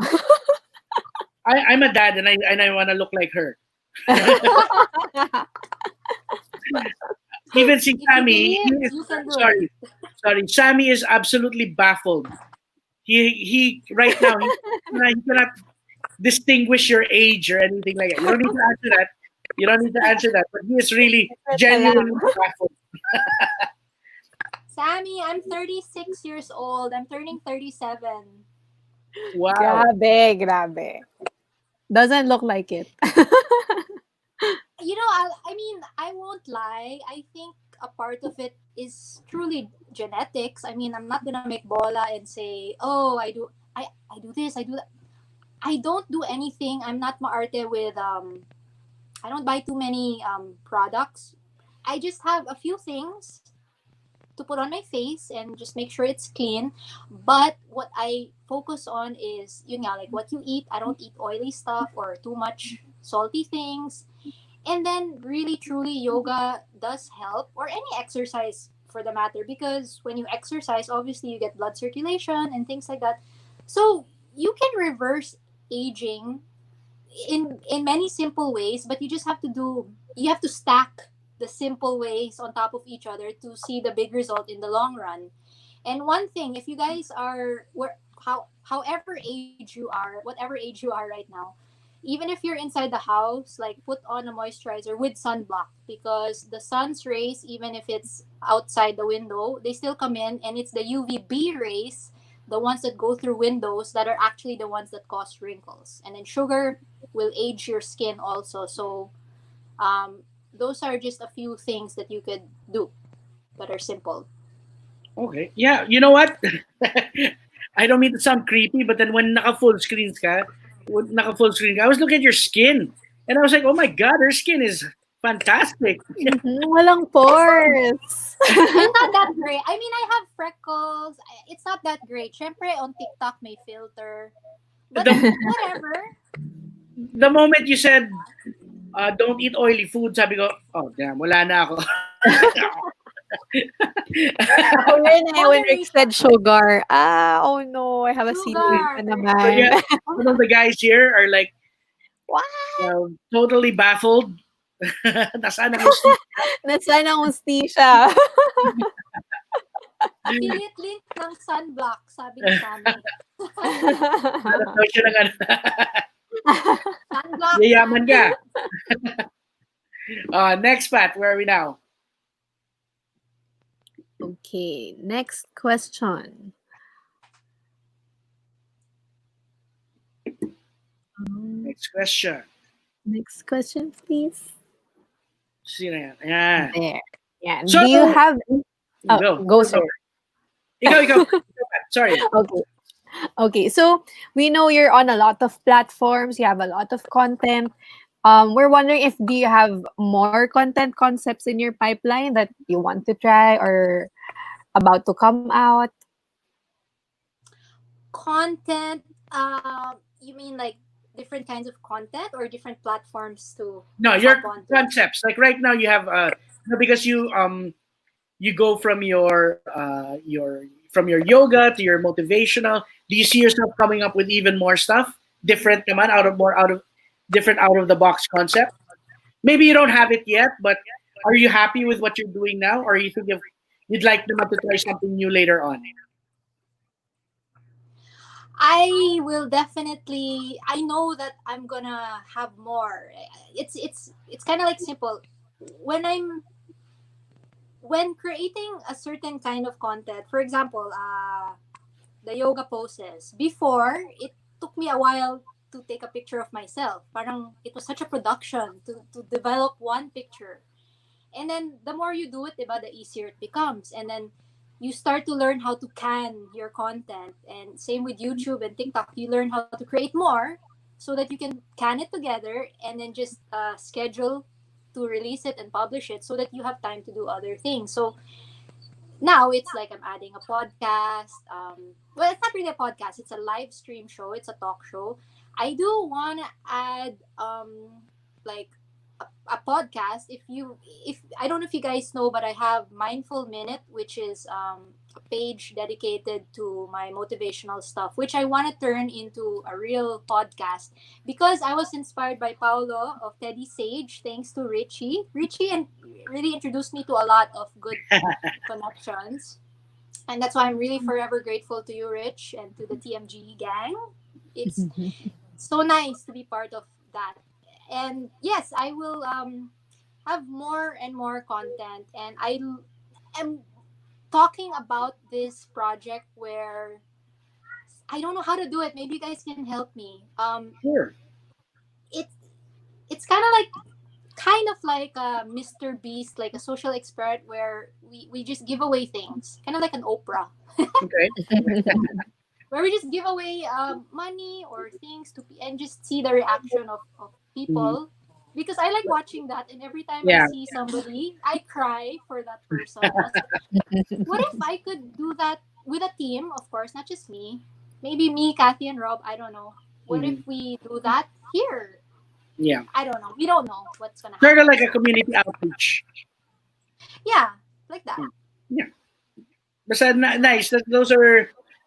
I'm a dad, and I want to look like her. Even si If you Sammy, he believe, is, you can do it. sorry. Sammy is absolutely baffled. He right now he cannot distinguish your age or anything like that. You don't need to answer that. You don't need to answer that. But he is really Secret na lang. genuinely baffled. Sammy, I'm 36 years old. I'm turning 37. Wow. Grabe. Doesn't look like it. I won't lie. I think a part of it is truly genetics. I mean, I'm not gonna make bola and say, oh, I do this, I do that. I don't do anything. I'm not maarte with I don't buy too many products. I just have a few things to put on my face and just make sure it's clean. But what I focus on is yun nga, like what you eat. I don't eat oily stuff or too much salty things. And then really truly yoga does help, or any exercise for the matter, because when you exercise, obviously you get blood circulation and things like that. So you can reverse aging in many simple ways, but you have to stack the simple ways on top of each other to see the big result in the long run. And one thing, if you guys are however age you are, whatever age you are right now, even if you're inside the house, like put on a moisturizer with sunblock, because the sun's rays, even if it's outside the window, they still come in, and it's the UVB rays, the ones that go through windows, that are actually the ones that cause wrinkles. And then sugar will age your skin also. So those are just a few things that you could do that are simple. Okay. Yeah, you know what? I don't mean to sound creepy, but then when naka full screen ka, I was looking at your skin, and I was like, oh my god, her skin is fantastic. Walang pores. It's not that great. I mean, I have freckles. It's not that great. Syempre, on TikTok may filter. But the, whatever. the moment you said, don't eat oily food, sabi ko, oh damn, wala na ako. Ako rin when Rick said sugar. Oh no, I have a secret Sugar. na So naman. yeah, some of the guys here are like What? totally baffled. Nasaan ang gusto? Nasaan ang hustisya? Affiliate link ng sunblock, sabi ni Sammy. Hanap daw siya ng ano. Sunblock. Yayaman ka. Next, Pat, where are we now? Okay, next question. Next question. Next question, please. Sino yan? Ayan. There. Yeah. So- Do you have? Go, sir. Ikaw. Sorry. Okay. Okay. So we know you're on a lot of platforms. You have a lot of content. We're wondering if do you have more content concepts in your pipeline that you want to try or about to come out? Content. You mean like different kinds of content or different platforms to No, your hop onto? concepts. Like right now, you have because you go from your yoga to your motivational. Do you see yourself coming up with even more stuff, different naman, different out of the box concept? Maybe you don't have it yet, but are you happy with what you're doing now, or you think you'd like naman to try something new later on? I will definitely. I know that I'm gonna have more. It's kind of like simple. When I'm when creating a certain kind of content, for example, the yoga poses. Before, it took me a while to take a picture of myself. Parang it was such a production to develop one picture. And then the more you do it, diba, the easier it becomes. And then you start to learn how to can your content. And same with YouTube and TikTok, you learn how to create more so that you can can it together and then just schedule to release it and publish it so that you have time to do other things. So now it's like I'm adding a podcast. Well, it's not really a podcast. It's a live stream show. It's a talk show. I do want to add like a podcast. If I don't know if you guys know, but I have Mindful Minute, which is a page dedicated to my motivational stuff, which I want to turn into a real podcast because I was inspired by Paulo of Teddy Sage, thanks to Richie. Richie and really introduced me to a lot of good connections. And that's why I'm really forever grateful to you, Rich, and to the TMG gang. It's so nice to be part of that. And yes, I will have more and more content. And I am talking about this project where I don't know how to do it. Maybe you guys can help me. Sure. It's kind of like a Mr. Beast, like a social experiment where we just give away things, kind of like an Oprah, Okay. where we just give away money or things and just see the reaction of people. Because I like watching that, and every time Yeah. I see somebody, I cry for that person. What if I could do that with a team? Of course, not just me. Maybe me, Kathy, and Rob. I don't know. What if we do that here? Yeah. I don't know. We don't know what's gonna Sort happen. of like a community outreach. Yeah, like that. Basta nice.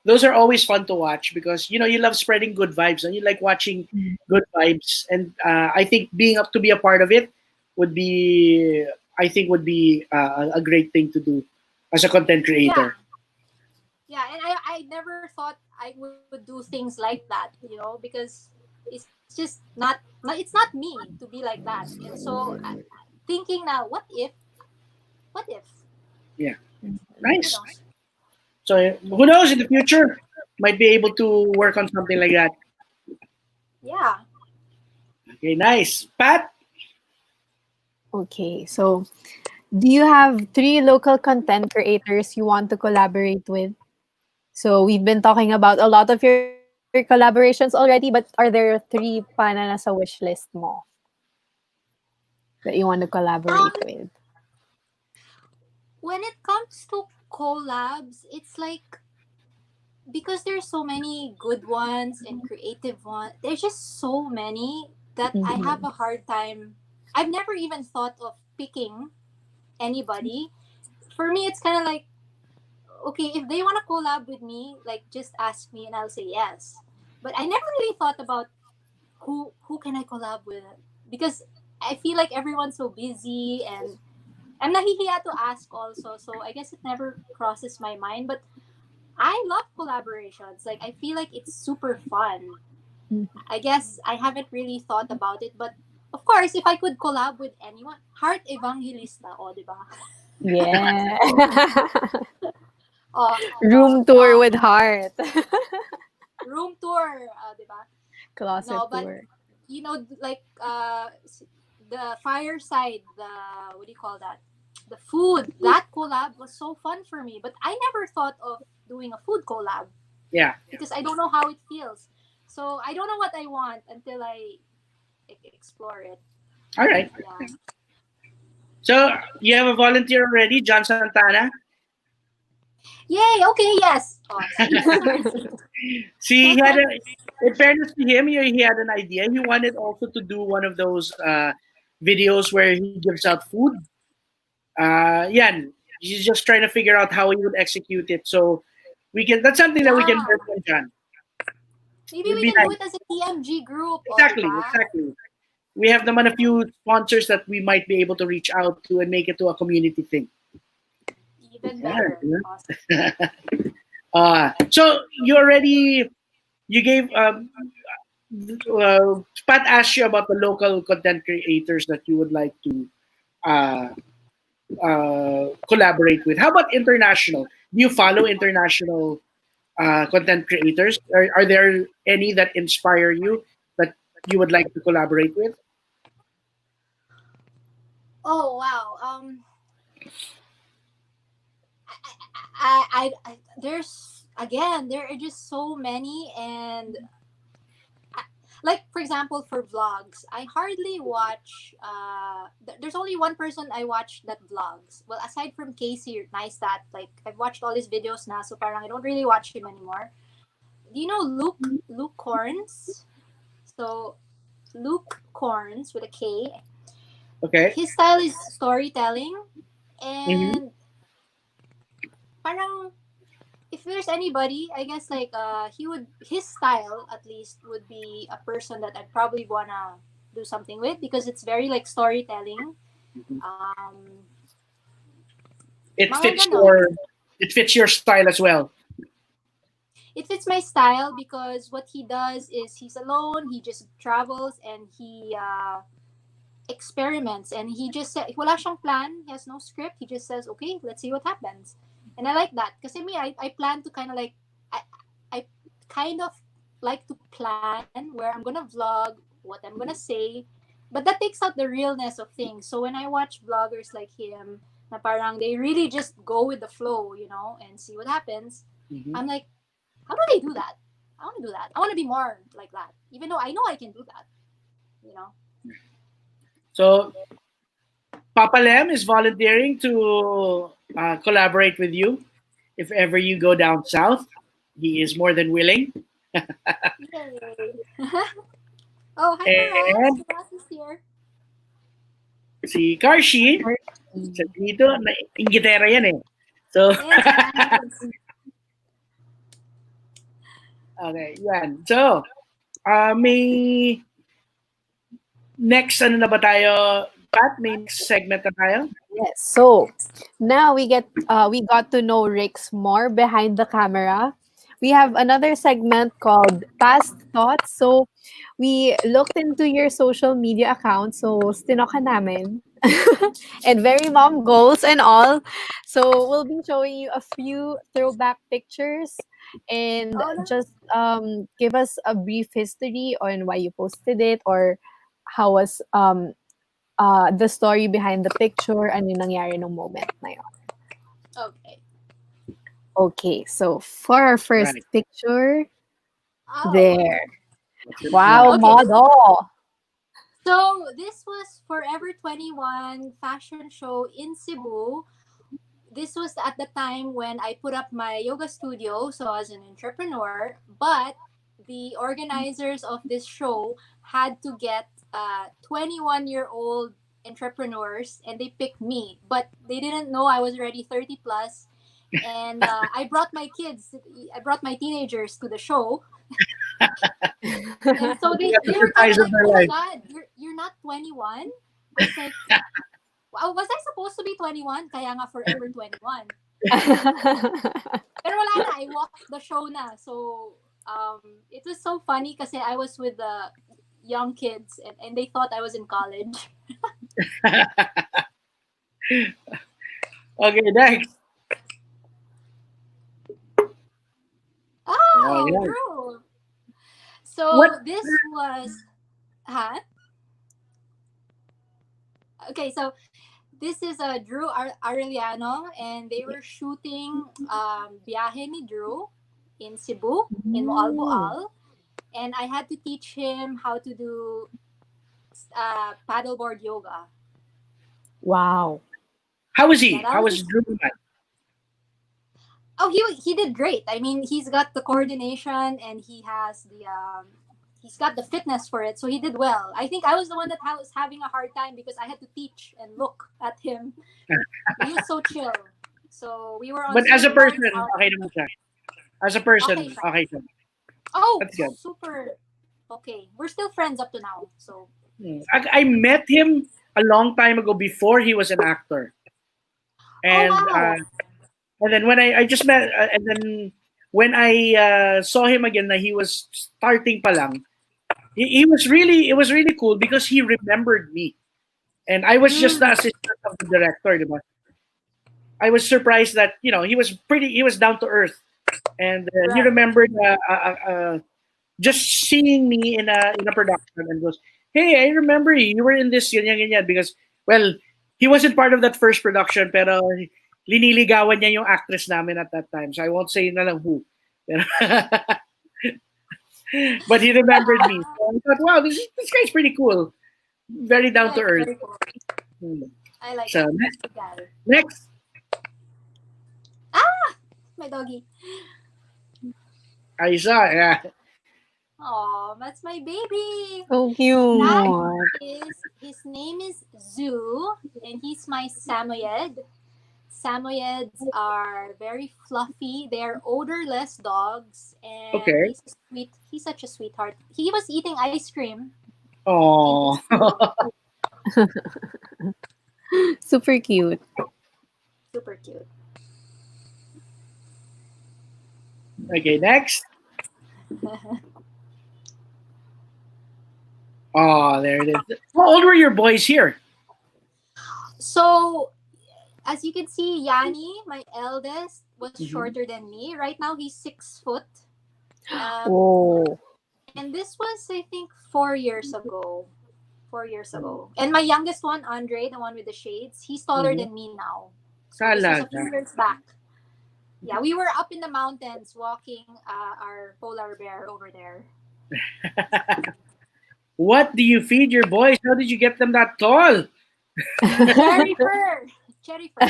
Those are always fun to watch because you love spreading good vibes and you like watching good vibes. And I think being up to be a part of it would be a great thing to do as a content creator. Yeah, and I never thought I would do things like that, because it's just not it's not me to be like that. And so thinking now, what if Yeah. who Nice. knows? So who knows, in the future might be able to work on something like that. Yeah. Okay, nice. Pat? Okay, so do you have 3 local content creators you want to collaborate with? So we've been talking about a lot of your collaborations already, but are there 3 pa na nasa wish list mo that you want to collaborate um with? when it comes to collabs, it's like, because there's so many good ones and creative ones, there's just so many that I have Mhm. a hard time. I've never even thought of picking anybody. For me, it's kind of like, okay, if they want to collab with me, like, just ask me and I'll say yes. But I never really thought about who can I collab with, because I feel like everyone's so busy, and I'm nahihiya to ask also. So I guess it never crosses my mind. But I love collaborations. Like, I feel like it's super fun. Mhm. I guess I haven't really thought about it, but of course, if I could collab with anyone, Heart Evangelista, oh, di ba? Yeah. Oh, Room tour with heart. room tour, di ba? Closet No, but tour. like the fireside, the what do you call that? The food, that collab was so fun for me, but I never thought of doing a food collab Yeah. because I don't know how it feels. So I don't know what I want until I explore it. All right. Yeah. So you have a volunteer already, John Santana. Yay! Okay, yes. Oh, see? See, he had a, in fairness to him, he had an idea. He wanted also to do one of those videos where he gives out food. Yeah, he's just trying to figure out how he would execute it. So we can. That's something that we can Yeah. work on, John. Maybe Would we be can do nice. it as a TMG group, oh, di Exactly, ba? exactly. We have naman a few sponsors that we might be able to reach out to and make it to a community thing. Even better. Yeah. Awesome. So you already you gave Pat asked you about the local content creators that you would like to uh, collaborate with. How about international? Do you follow international content creators? Are there any that inspire you that you would like to collaborate with? Oh wow. There's, again, there are just so many, and like, for example, for vlogs, I hardly watch. There's only one person I watch that vlogs. Well, aside from Casey Neistat, like, I've watched all his videos now, so parang I don't really watch him anymore. Do you know Luke Corns? So Luke Corns with a K. Okay. His style is storytelling, Mm-hmm. and parang, if there's anybody, I guess, like, his style at least would be a person that I'd probably wanna do something with, because it's very like storytelling. Um, It mga fits ganon. your it fits your style as well. It fits my style because what he does is he's alone. He just travels and he experiments, and he just said wala siyang plan. He has no script. He just says, okay, let's see what happens. And I like that because me, I plan to kind of like, I kind of like to plan where I'm gonna vlog, what I'm gonna say, but that takes out the realness of things. So when I watch vloggers like him, na parang they really just go with the flow, and see what happens. Mm-hmm. I'm like, how do they do that? I want to do that. I want to be more like that, even though I know I can do that. You know. So Papa Lem is volunteering to collaborate with you if ever you go down south. He is more than willing. Yay. Oh, hi for us. And Ross is here. si Karshi, sa dito, na ingitera yan eh. So, Yes, nice. okay, yan. So, may next ano na ba tayo? Pat, may next segment na tayo? Yes. So now we got to know Rix more behind the camera. we have another segment called Past Thoughts. So, we looked into your social media account. So, stinoka namin. And very mom goals and all. So, we'll be showing you a few throwback pictures and Oh, no. just give us a brief history on why you posted it or how was the story behind the picture and yung nangyari nung moment na yun. Okay. Okay, so for our first Right. picture, Oh. there. That's it. Wow, Wow. Okay. model. So this was Forever 21 fashion show in Cebu. This was at the time when I put up my yoga studio, so as an entrepreneur. But the organizers of this show had to get 21-year-old entrepreneurs, and they picked me. But they didn't know I was already 30 plus, and I brought my kids, I brought my teenagers to the show, and so they, That's the they were kind surprise of of like, their "Oh my life. god, you're not 21." I was like, "Wow, was I supposed to be 21? Kaya nga Forever 21." Pero wala na, I walked the show na. So, it was so funny kasi I was with the young kids, and they thought I was in college. Okay, next. Oh, Oh, yeah. Drew. So What? this was, huh? Okay, so this is Drew Arellano, and they were shooting Biyahe ni Drew in Cebu, in Mm. Moalboal. And I had to teach him how to do paddleboard yoga. Wow. How was Yeah, he? that How was was his. Drew? Oh, he did great. I mean, he's got the coordination, and he's got the fitness for it. So he did well. I think I was the one that was having a hard time because I had to teach and look at him. But he was so chill. So we were on But as a person, surfboards out. okay naman siya. As a Okay, person, fine. okay siya. Oh, That's good. super. Okay, we're still friends up to now. So I met him a long time ago before he was an actor. oh And wow. then when I just met, and then when I saw him again, na he was starting pa lang, he was really, it was really cool because he remembered me. And I was just the Mm, assistant of the director, diba? I was surprised that, he was down to earth. And he right. remembered just seeing me in a production and goes, "Hey, I remember you. You were in this ganyan ganyan." Because well, he wasn't part of that first production, pero liniligawan niya yung actress namin at that time. So I won't say na lang who. But he remembered me. So I thought, wow, this guy's pretty cool. Very down to Right, earth. very cool. Hmm. I like So it. Good guy. next, My doggy. I saw. Yeah. Oh, that's my baby. So That cute. is his name is Zoo, and he's my Samoyed. Samoyeds are very fluffy. They're odorless dogs, and Okay. he's sweet. He's such a sweetheart. He was eating ice cream in Oh. his food. Super cute. Super cute. Okay. Next. Oh, there it is. How old were your boys here? So, as you can see, Yanni, my eldest, was Mhm. shorter than me. Right now, he's 6 foot. Oh. And this was, I think, 4 years ago. 4 years ago. And my youngest one, Andre, the one with the shades, he's taller Mhm. than me now. So this was a few Talaga. years back. Yeah, we were up in the mountains walking our polar bear over there. What do you feed your boys? How did you get them that tall? Cherry fur. Cherry fur.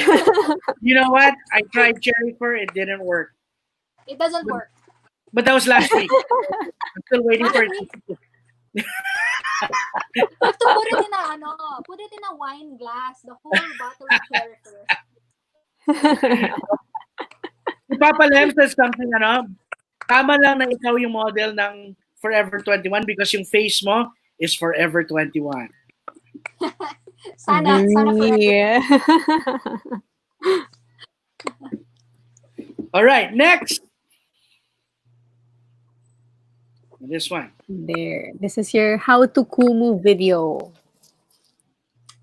You know what? I tried cherry fur. It didn't work. It doesn't But, work. but that was last week. I'm still waiting for Last it. week, you have to put it in put it in a wine glass, the whole bottle of cherry fur. Si Papa Lem says something, tama lang na ikaw yung model ng Forever 21 because yung face mo is Forever 21. Sana forever. Agree. All right, next. this one. There. This is your how to Kumu video.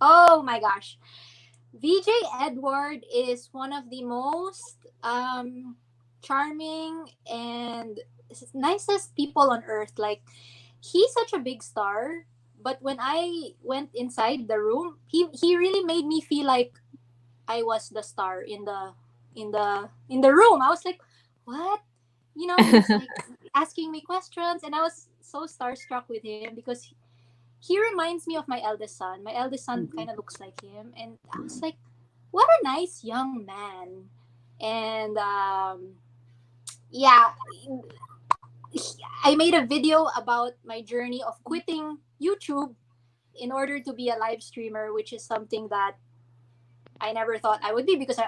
Oh my gosh. VJ Edward is one of the most charming and nicest people on earth. Like, he's such a big star, but when I went inside the room, he really made me feel like I was the star in the room. I was like, what? He's like asking me questions, and I was so starstruck with him because he reminds me of my eldest son. My eldest son Mhm. kind of looks like him, and I was like, what a nice young man. And yeah, I made a video about my journey of quitting YouTube in order to be a live streamer, which is something that I never thought I would be, because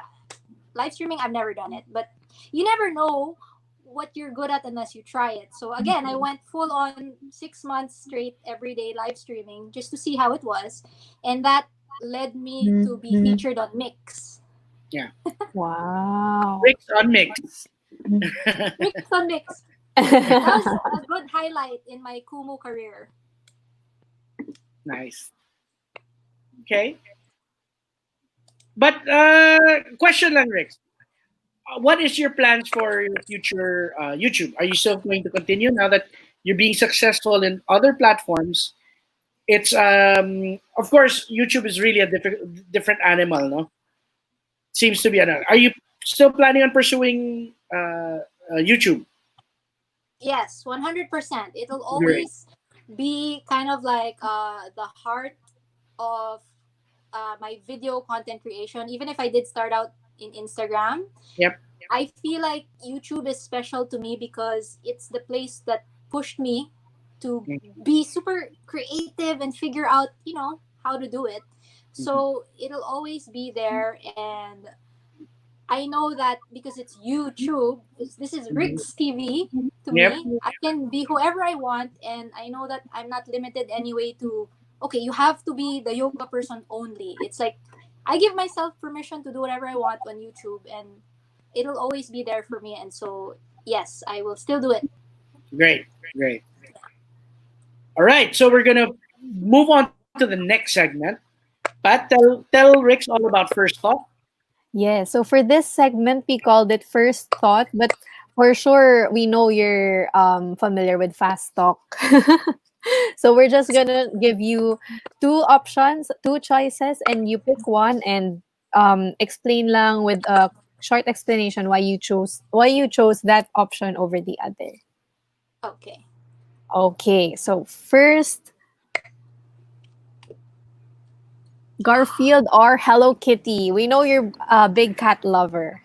live streaming, I've never done it. But you never know what you're good at unless you try it. So again, I went full on 6 months straight every day live streaming just to see how it was. And that led me to be Mhm. featured on Mix. Wow. Rix on Mix. Mix on Mix. That was a good highlight in my Kumu career. Nice. Okay. But question lang, Rix. What is your plans for your future YouTube? Are you still going to continue now that you're being successful in other platforms? It's of course YouTube is really a different animal, no? Seems to be an. Are you still planning on pursuing YouTube? Yes, 100%. It'll Great. always be kind of like the heart of my video content creation. Even if I did start out in Instagram, Yep. I feel like YouTube is special to me because it's the place that pushed me to be super creative and figure out, how to do it. So it'll always be there. And I know that because it's YouTube, this is Rix TV to Yep. me. I can be whoever I want. And I know that I'm not limited anyway to, okay, you have to be the yoga person only. It's like, I give myself permission to do whatever I want on YouTube, and it'll always be there for me. And so, yes, I will still do it. Great. Great. All right. So we're gonna move on to the next segment. Pat, tell Rix all about First Thought. Yeah, so for this segment, we called it First Thought, but for sure, we know you're familiar with Fast Talk. So we're just gonna give you two options, two choices, and you pick one and explain lang with a short explanation why you chose that option over the other. Okay. Okay, so first, Garfield or Hello Kitty. We know you're a big cat lover.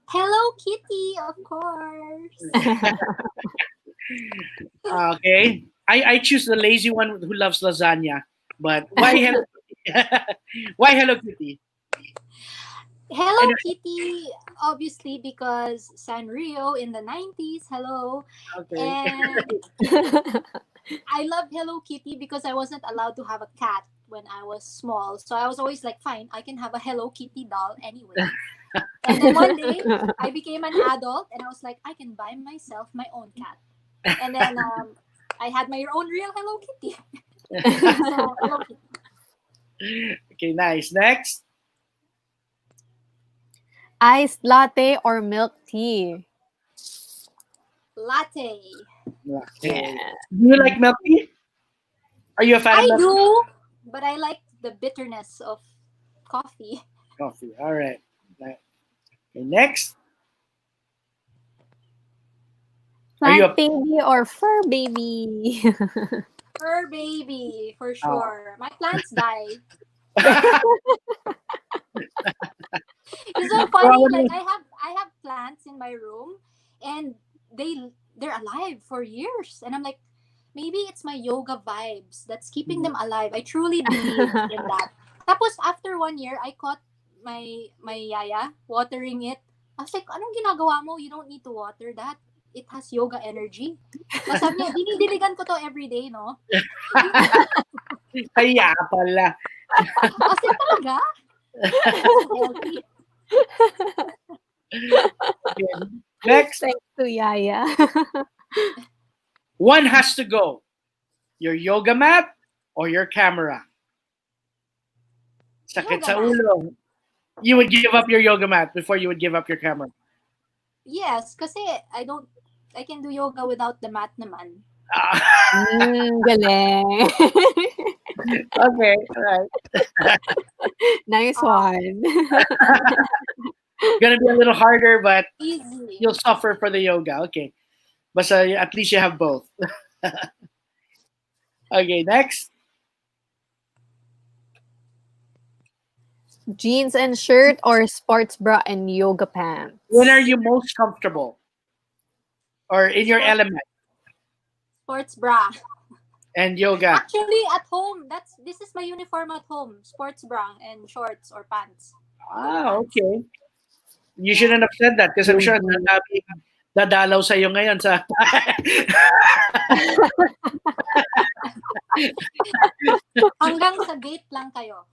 Hello Kitty, of course. Okay. I choose the lazy one who loves lasagna. But why Hello why Hello Kitty? Hello And, Kitty, obviously because Sanrio in the 90s, hello. okay. And I love Hello Kitty because I wasn't allowed to have a cat when I was small. So I was always like, fine, I can have a Hello Kitty doll anyway. And then one day, I became an adult and I was like, I can buy myself my own cat. And then I had my own real Hello Kitty. So, Hello Kitty. Okay, nice. Next. Iced latte or milk tea? Latte. Okay. Do you like milk tea? Are you a fan I of milk tea? do, but I like the bitterness of coffee. Coffee. All right. Okay, next. Are you Plant baby or fur baby? Fur baby, for sure. My plants die. It's so funny. Like I have plants in my room, and they're alive for years, and I'm like, maybe it's my yoga vibes that's keeping them alive. I truly believe in that. Tapos after 1 year, I caught my yaya watering it. I was like, anong ginagawa mo? You don't need to water that. It has yoga energy. Tapos sabi niya, dinidiligan ko to every day, no? Kaya pala. Kasi talaga. Healthy. Okay. Next. Thanks to Yaya. One has to go. Your yoga mat or your camera? Sakit Yoga sa mat. ulo. You would give up your yoga mat before you would give up your camera. Yes, kasi I can do yoga without the mat naman. Galing. Okay, all right. Nice one. Gonna be a little harder, but Easy. you'll suffer for the yoga. Okay. But at least you have both. Okay, next. Jeans and shirt or sports bra and yoga pants? When are you most comfortable? Or in your element? Sports bra. And yoga. Actually, at home, this is my uniform at home. Sports bra and shorts or pants. Okay. You shouldn't have said that because I'm sure dadami dadalaw sa'yo ngayon sa... Hanggang sa gate lang kayo.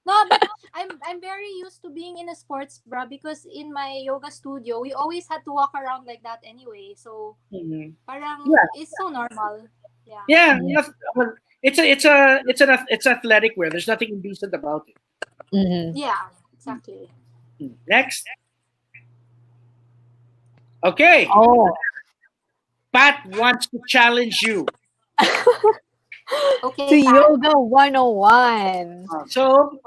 No, but I'm very used to being in a sports bra because in my yoga studio, we always had to walk around like that anyway. So, parang it's so normal. Yeah. Well, it's athletic wear. There's nothing indecent about it. Yeah, exactly. Next. Okay. Oh. Pat wants to challenge you. Okay. To Yoga 101. So,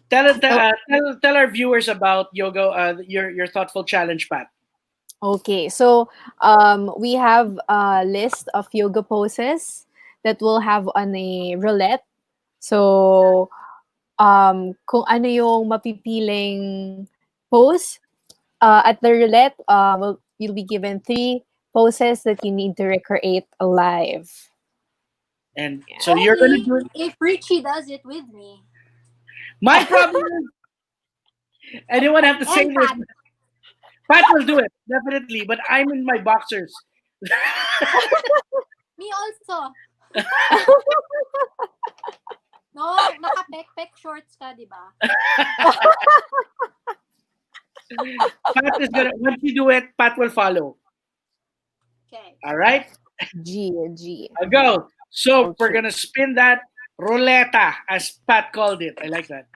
tell our viewers about yoga. Your thoughtful challenge, Pat. Okay, so we have a list of yoga poses that we'll have on a roulette. So, kung ano yung mapipiling pose at the roulette, you'll be given 3 poses that you need to recreate live. And so you're going to do it. If Richie does it with me. My problem is, anyone have to say this? Pat will do it, definitely. But I'm in my boxers. Me also. No, naka-pek-pek shorts ka, di ba? Pat is gonna, once you do it, Pat will follow. Okay. All right? G. I'll go. So we're gonna spin that roulette, as Pat called it. I like that.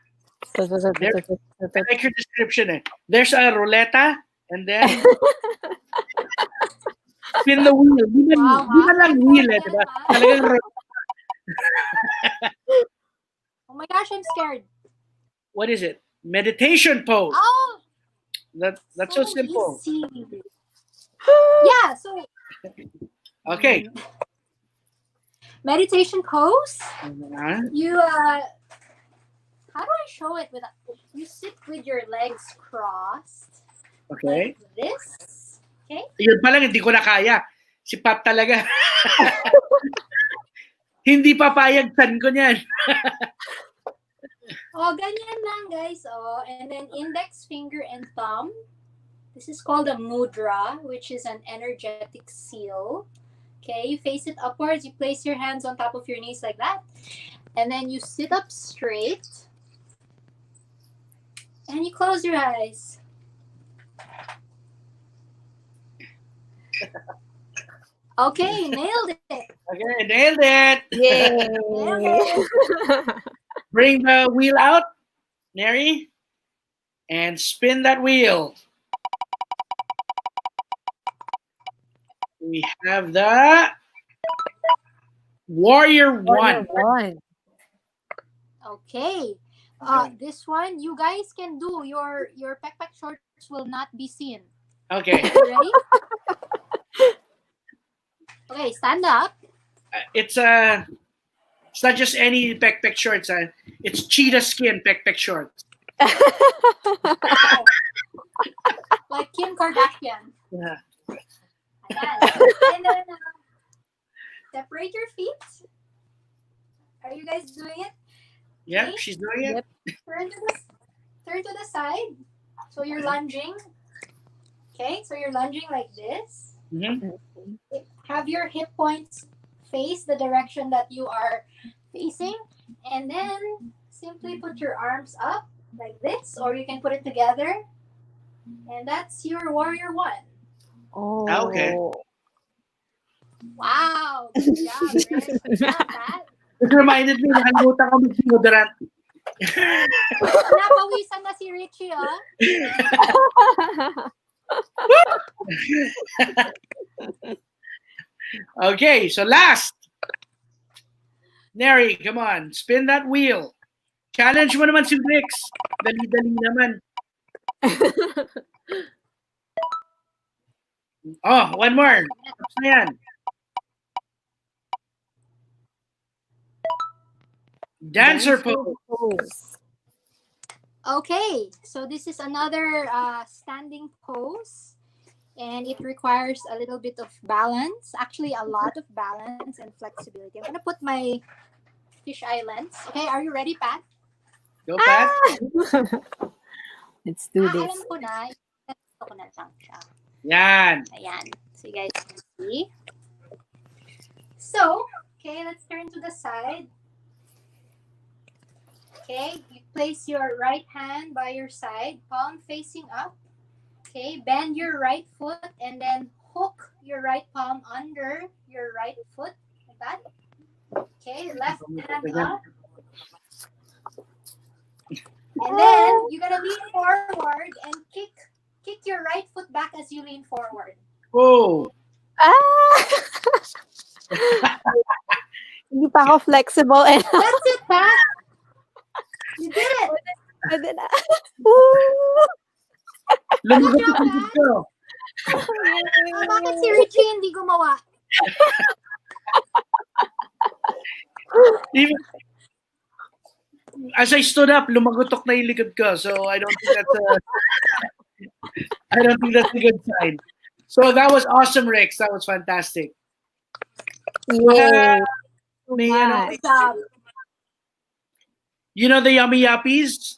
I like your description. Eh. There's a roulette, and then spin the wheel. Di ba lang wheel, diba? Oh my gosh, I'm scared. What is it? Meditation pose. Oh, that's so simple. Easy. Yeah, so okay. Meditation pose. Uh-huh. You how do I show it without you sit with your legs crossed. Okay. Like this. Okay? Yun pa lang, hindi ko na kaya. Si Pat talaga. Hindi papayag san ko niyan. Oh, ganyan lang, guys. Oh, and then index finger and thumb. This is called a mudra, which is an energetic seal. Okay, you face it upwards. You place your hands on top of your knees like that. And then you sit up straight. And you close your eyes. Okay, nailed it. Okay, nailed it. Yay. Nailed it. Bring the wheel out, Neri, and spin that wheel. We have the Warrior One. Okay. This one, you guys can do. Your pek shorts will not be seen. Okay. You ready? Okay, stand up. It's not just any pek shorts. It's cheetah skin pek shorts. Wow. Like Kim Kardashian. Yeah. And then separate your feet. Are you guys doing it? Yeah, Okay. she's doing it. Turn to the side. So you're lunging. Okay, so you're lunging like this. Mm-hmm. Have your hip points face the direction that you are facing, and then simply put your arms up like this, or you can put it together. And that's your Warrior 1. Okay. Oh. Wow, good job, Rich. Good job, Pat. It reminded me, nakalimutan ko mag-deodorant. Napawisan na si Richie, oh. Okay, so last. Neri, come on. Spin that wheel. Challenge mo naman si Rix. Dali-dali naman. Oh, one more. Tapos na yan. Dancer pose. Okay, so this is another standing pose, and it requires a little bit of balance. Actually, a lot of balance and flexibility. I'm gonna put my fisheye lens. Okay, are you ready, Pat? Go, Pat. Let's do this. Alam ko na. Ito ko na lang siya. Yan. Ayan. So you guys can see. So, okay, let's turn to the side. Okay, you place your right hand by your side, palm facing up. Okay, bend your right foot and then hook your right palm under your right foot, like that. Okay, left hand up. And then you're gonna lean forward and kick your right foot back as you lean forward. Oh. Hindi pa ako flexible. That's it, Pat. You did it. Pwede na. Lumagot Good job, yung Pat. ko. Bakit si Richie hindi gumawa? Even, as I stood up, lumagotok na yung likod ko. So I don't think that's a good sign. So that was awesome, Rix. That was fantastic. Yay. May, ano, Good job. you know the Yummy Yuppies?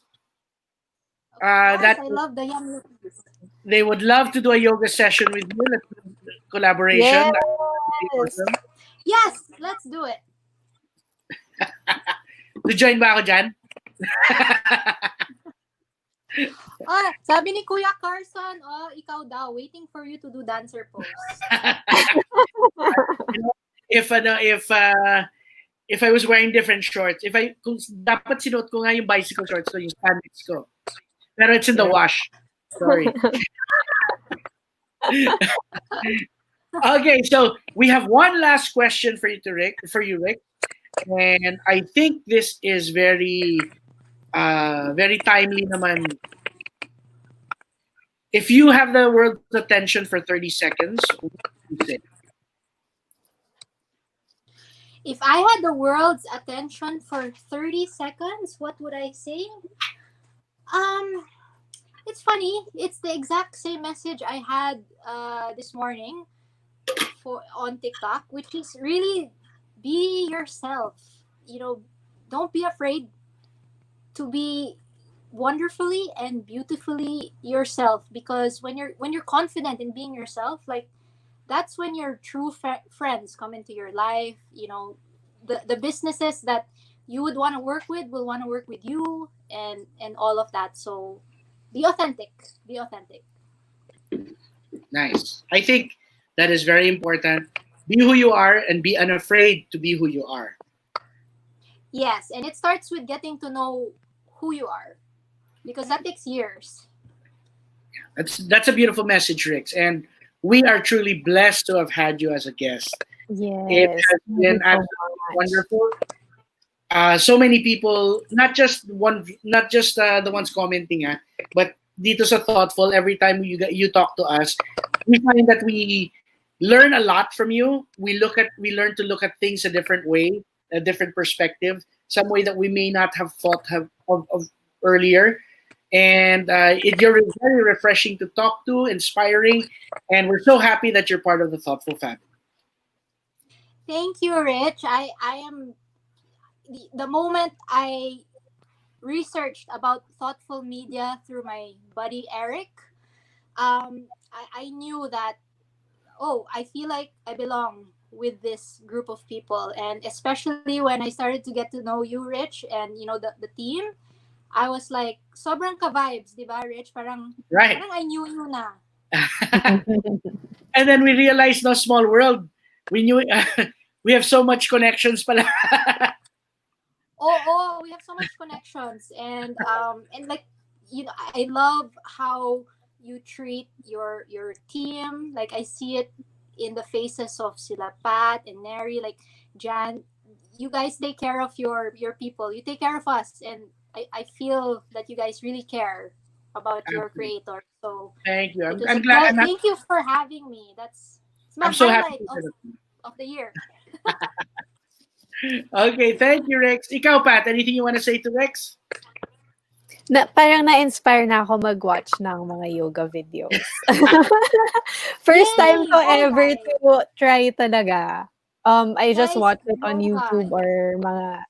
Yes, I love the yummy. They would love to do a yoga session with you. Let's do collaboration. Yes. Yes, let's do it. To-join ba ako dyan? Sabi ni Kuya Carson, ikaw daw, waiting for you to do dancer pose. if I was wearing different shorts, kung dapat sinuot ko nga yung bicycle shorts ko, yung spandex ko. Pero it's in the wash. Sorry. Okay, so we have one last question for you, Rick. And I think this is very timely naman. If you have the world's attention for 30 seconds, what would you say? If I had the world's attention for 30 seconds, what would I say? It's funny. It's the exact same message I had this morning on TikTok, which is really be yourself. Don't be afraid to be wonderfully and beautifully yourself, because when you're confident in being yourself, like, that's when your true friends come into your life. The businesses that you would want to work with will want to work with you, and all of that. So be authentic. Nice. I think that is very important. Be who you are and be unafraid to be who you are. Yes, and it starts with getting to know who you are, because that takes years. That's a beautiful message, Rix. And we are truly blessed to have had you as a guest. Yes. It has been absolutely wonderful. So many people, not just the ones commenting, but dito sa Thoughtful, every time you talk to us, we find that we learn a lot from you. We learn to look at things a different way, a different perspective, some way that we may not have thought of earlier. And you're very refreshing to talk to, inspiring, and we're so happy that you're part of the Thoughtful family. Thank you, Rich. I am the moment I researched about thoughtful media through my buddy Eric. I knew that, I feel like I belong with this group of people, and especially when I started to get to know you, Rich, and the team. I was like, sobrang ka-vibes, di ba, Rich? Right. Parang I knew you na. And then we realized, no, small world. We knew we have so much connections pala. We have so much connections, and like, I love how you treat your team. Like, I see it in the faces of sila Pat and Neri, like Jan. You guys take care of your people. You take care of us, and I feel that you guys really care about your creator. So Thank you. it was I'm a glad. thank you for having me. That's it's my I'm so happy. highlight of the year. Okay, thank you, Rex. Ikaw, Pat, anything you want to say to Rex? Parang na-inspire na ako mag-watch ng mga yoga videos. First time ko Yay! ever Alright. to try talaga. I just Guys, watched it on yoga. YouTube or mga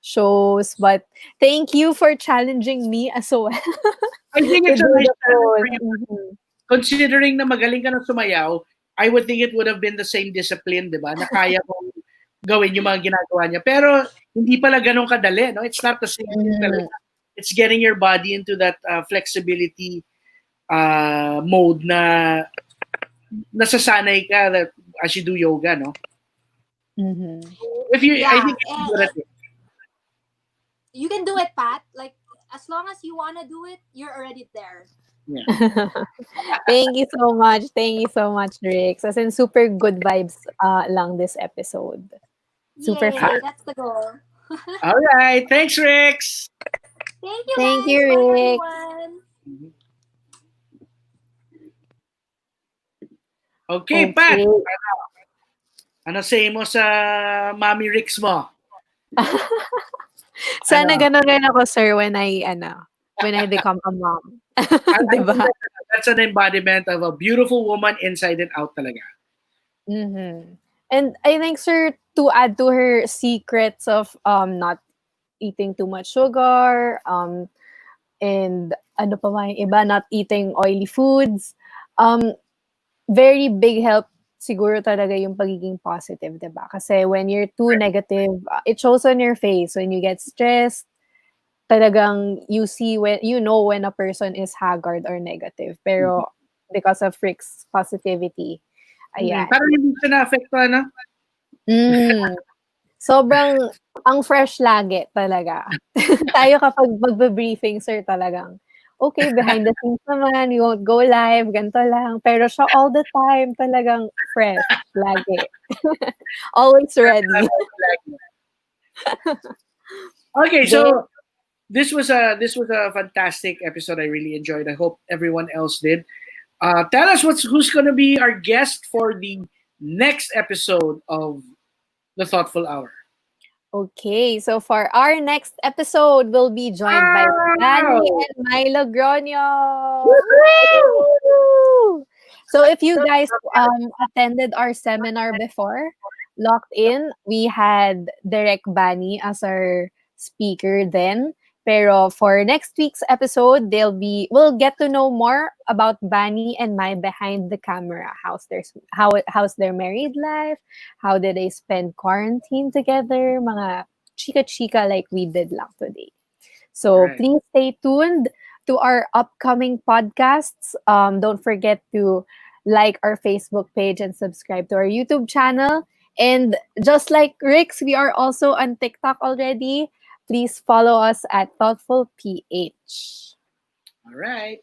shows, but thank you for challenging me as well. I think to it's a do nice the challenge for pose. you. Mhm. Considering na magaling ka na sumayaw, I would think it would have been the same discipline, di ba? Na kaya mong gawin yung mga ginagawa niya. Pero hindi pala ganun kadali, no? It's not the same thing talaga. It's getting your body into that flexibility mode na nasasanay ka that as you do yoga, no? Mhm. If you, I Yeah, think you're good at it. you can do it, Pat. Like, as long as you wanna do it, you're already there. Yeah. Thank you so much. Thank you so much, Rix. As in, super good vibes lang this episode. Super Yay, fun. that's the goal. All right. Thanks, Rex. Thank you, Thank guys. you, Bye, Rix. everyone. Okay, Pat. Ano say mo sa Mami Rix mo? Sana ganun rin ako, sir, when I become a mom. Diba? That's an embodiment of a beautiful woman inside and out talaga. Mm-hmm. And I think, sir, to add to her secrets of not eating too much sugar, and ano pa ba yung iba, not eating oily foods, very big help siguro talaga yung pagiging positive, diba? Kasi when you're too negative, it shows on your face. When you get stressed, talagang you see when a person is haggard or negative. Pero because of Rick's positivity, ayan. Parang hindi siya na-affectuhan, no? Sobrang ang fresh lagi talaga. Tayo kapag magbe-briefing, sir, talagang okay, behind the scenes naman, you won't go live, ganito lang. Pero siya all the time, talagang fresh, lagi. Always ready. Okay, so this was a fantastic episode. I really enjoyed. I hope everyone else did. Tell us who's going to be our guest for the next episode of the Thoughtful Hour. Okay, so for our next episode, we'll be joined by Danny and Milo Gronyo. So if you guys attended our seminar before, locked in, we had Derek Bani as our speaker then. Pero for next week's episode, we'll get to know more about Bani and Mai behind the camera. How's their married life? How did they spend quarantine together? Mga chika-chika like we did lang today. So please stay tuned to our upcoming podcasts. Don't forget to like our Facebook page and subscribe to our YouTube channel. And just like Rix, we are also on TikTok already. Please follow us at Thoughtful PH. All right.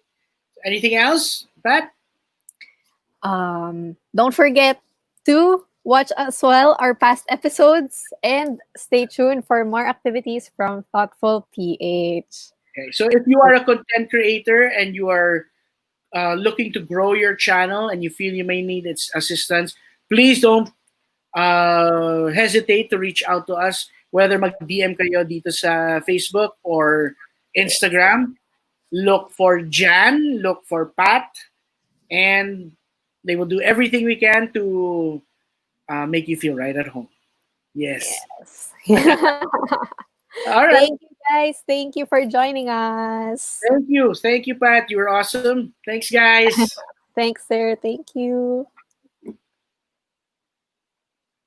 Anything else, Pat? Don't forget to watch as well our past episodes and stay tuned for more activities from Thoughtful PH. Okay, so if you are a content creator and you are looking to grow your channel and you feel you may need its assistance, please don't hesitate to reach out to us, whether mag-DM kayo dito sa Facebook or Instagram. Look for Jan, look for Pat, and they will do everything we can to make you feel right at home. Yes. All right. Thank you, guys. Thank you for joining us. Thank you. Thank you, Pat. You were awesome. Thanks, guys. Thanks, sir. Thank you.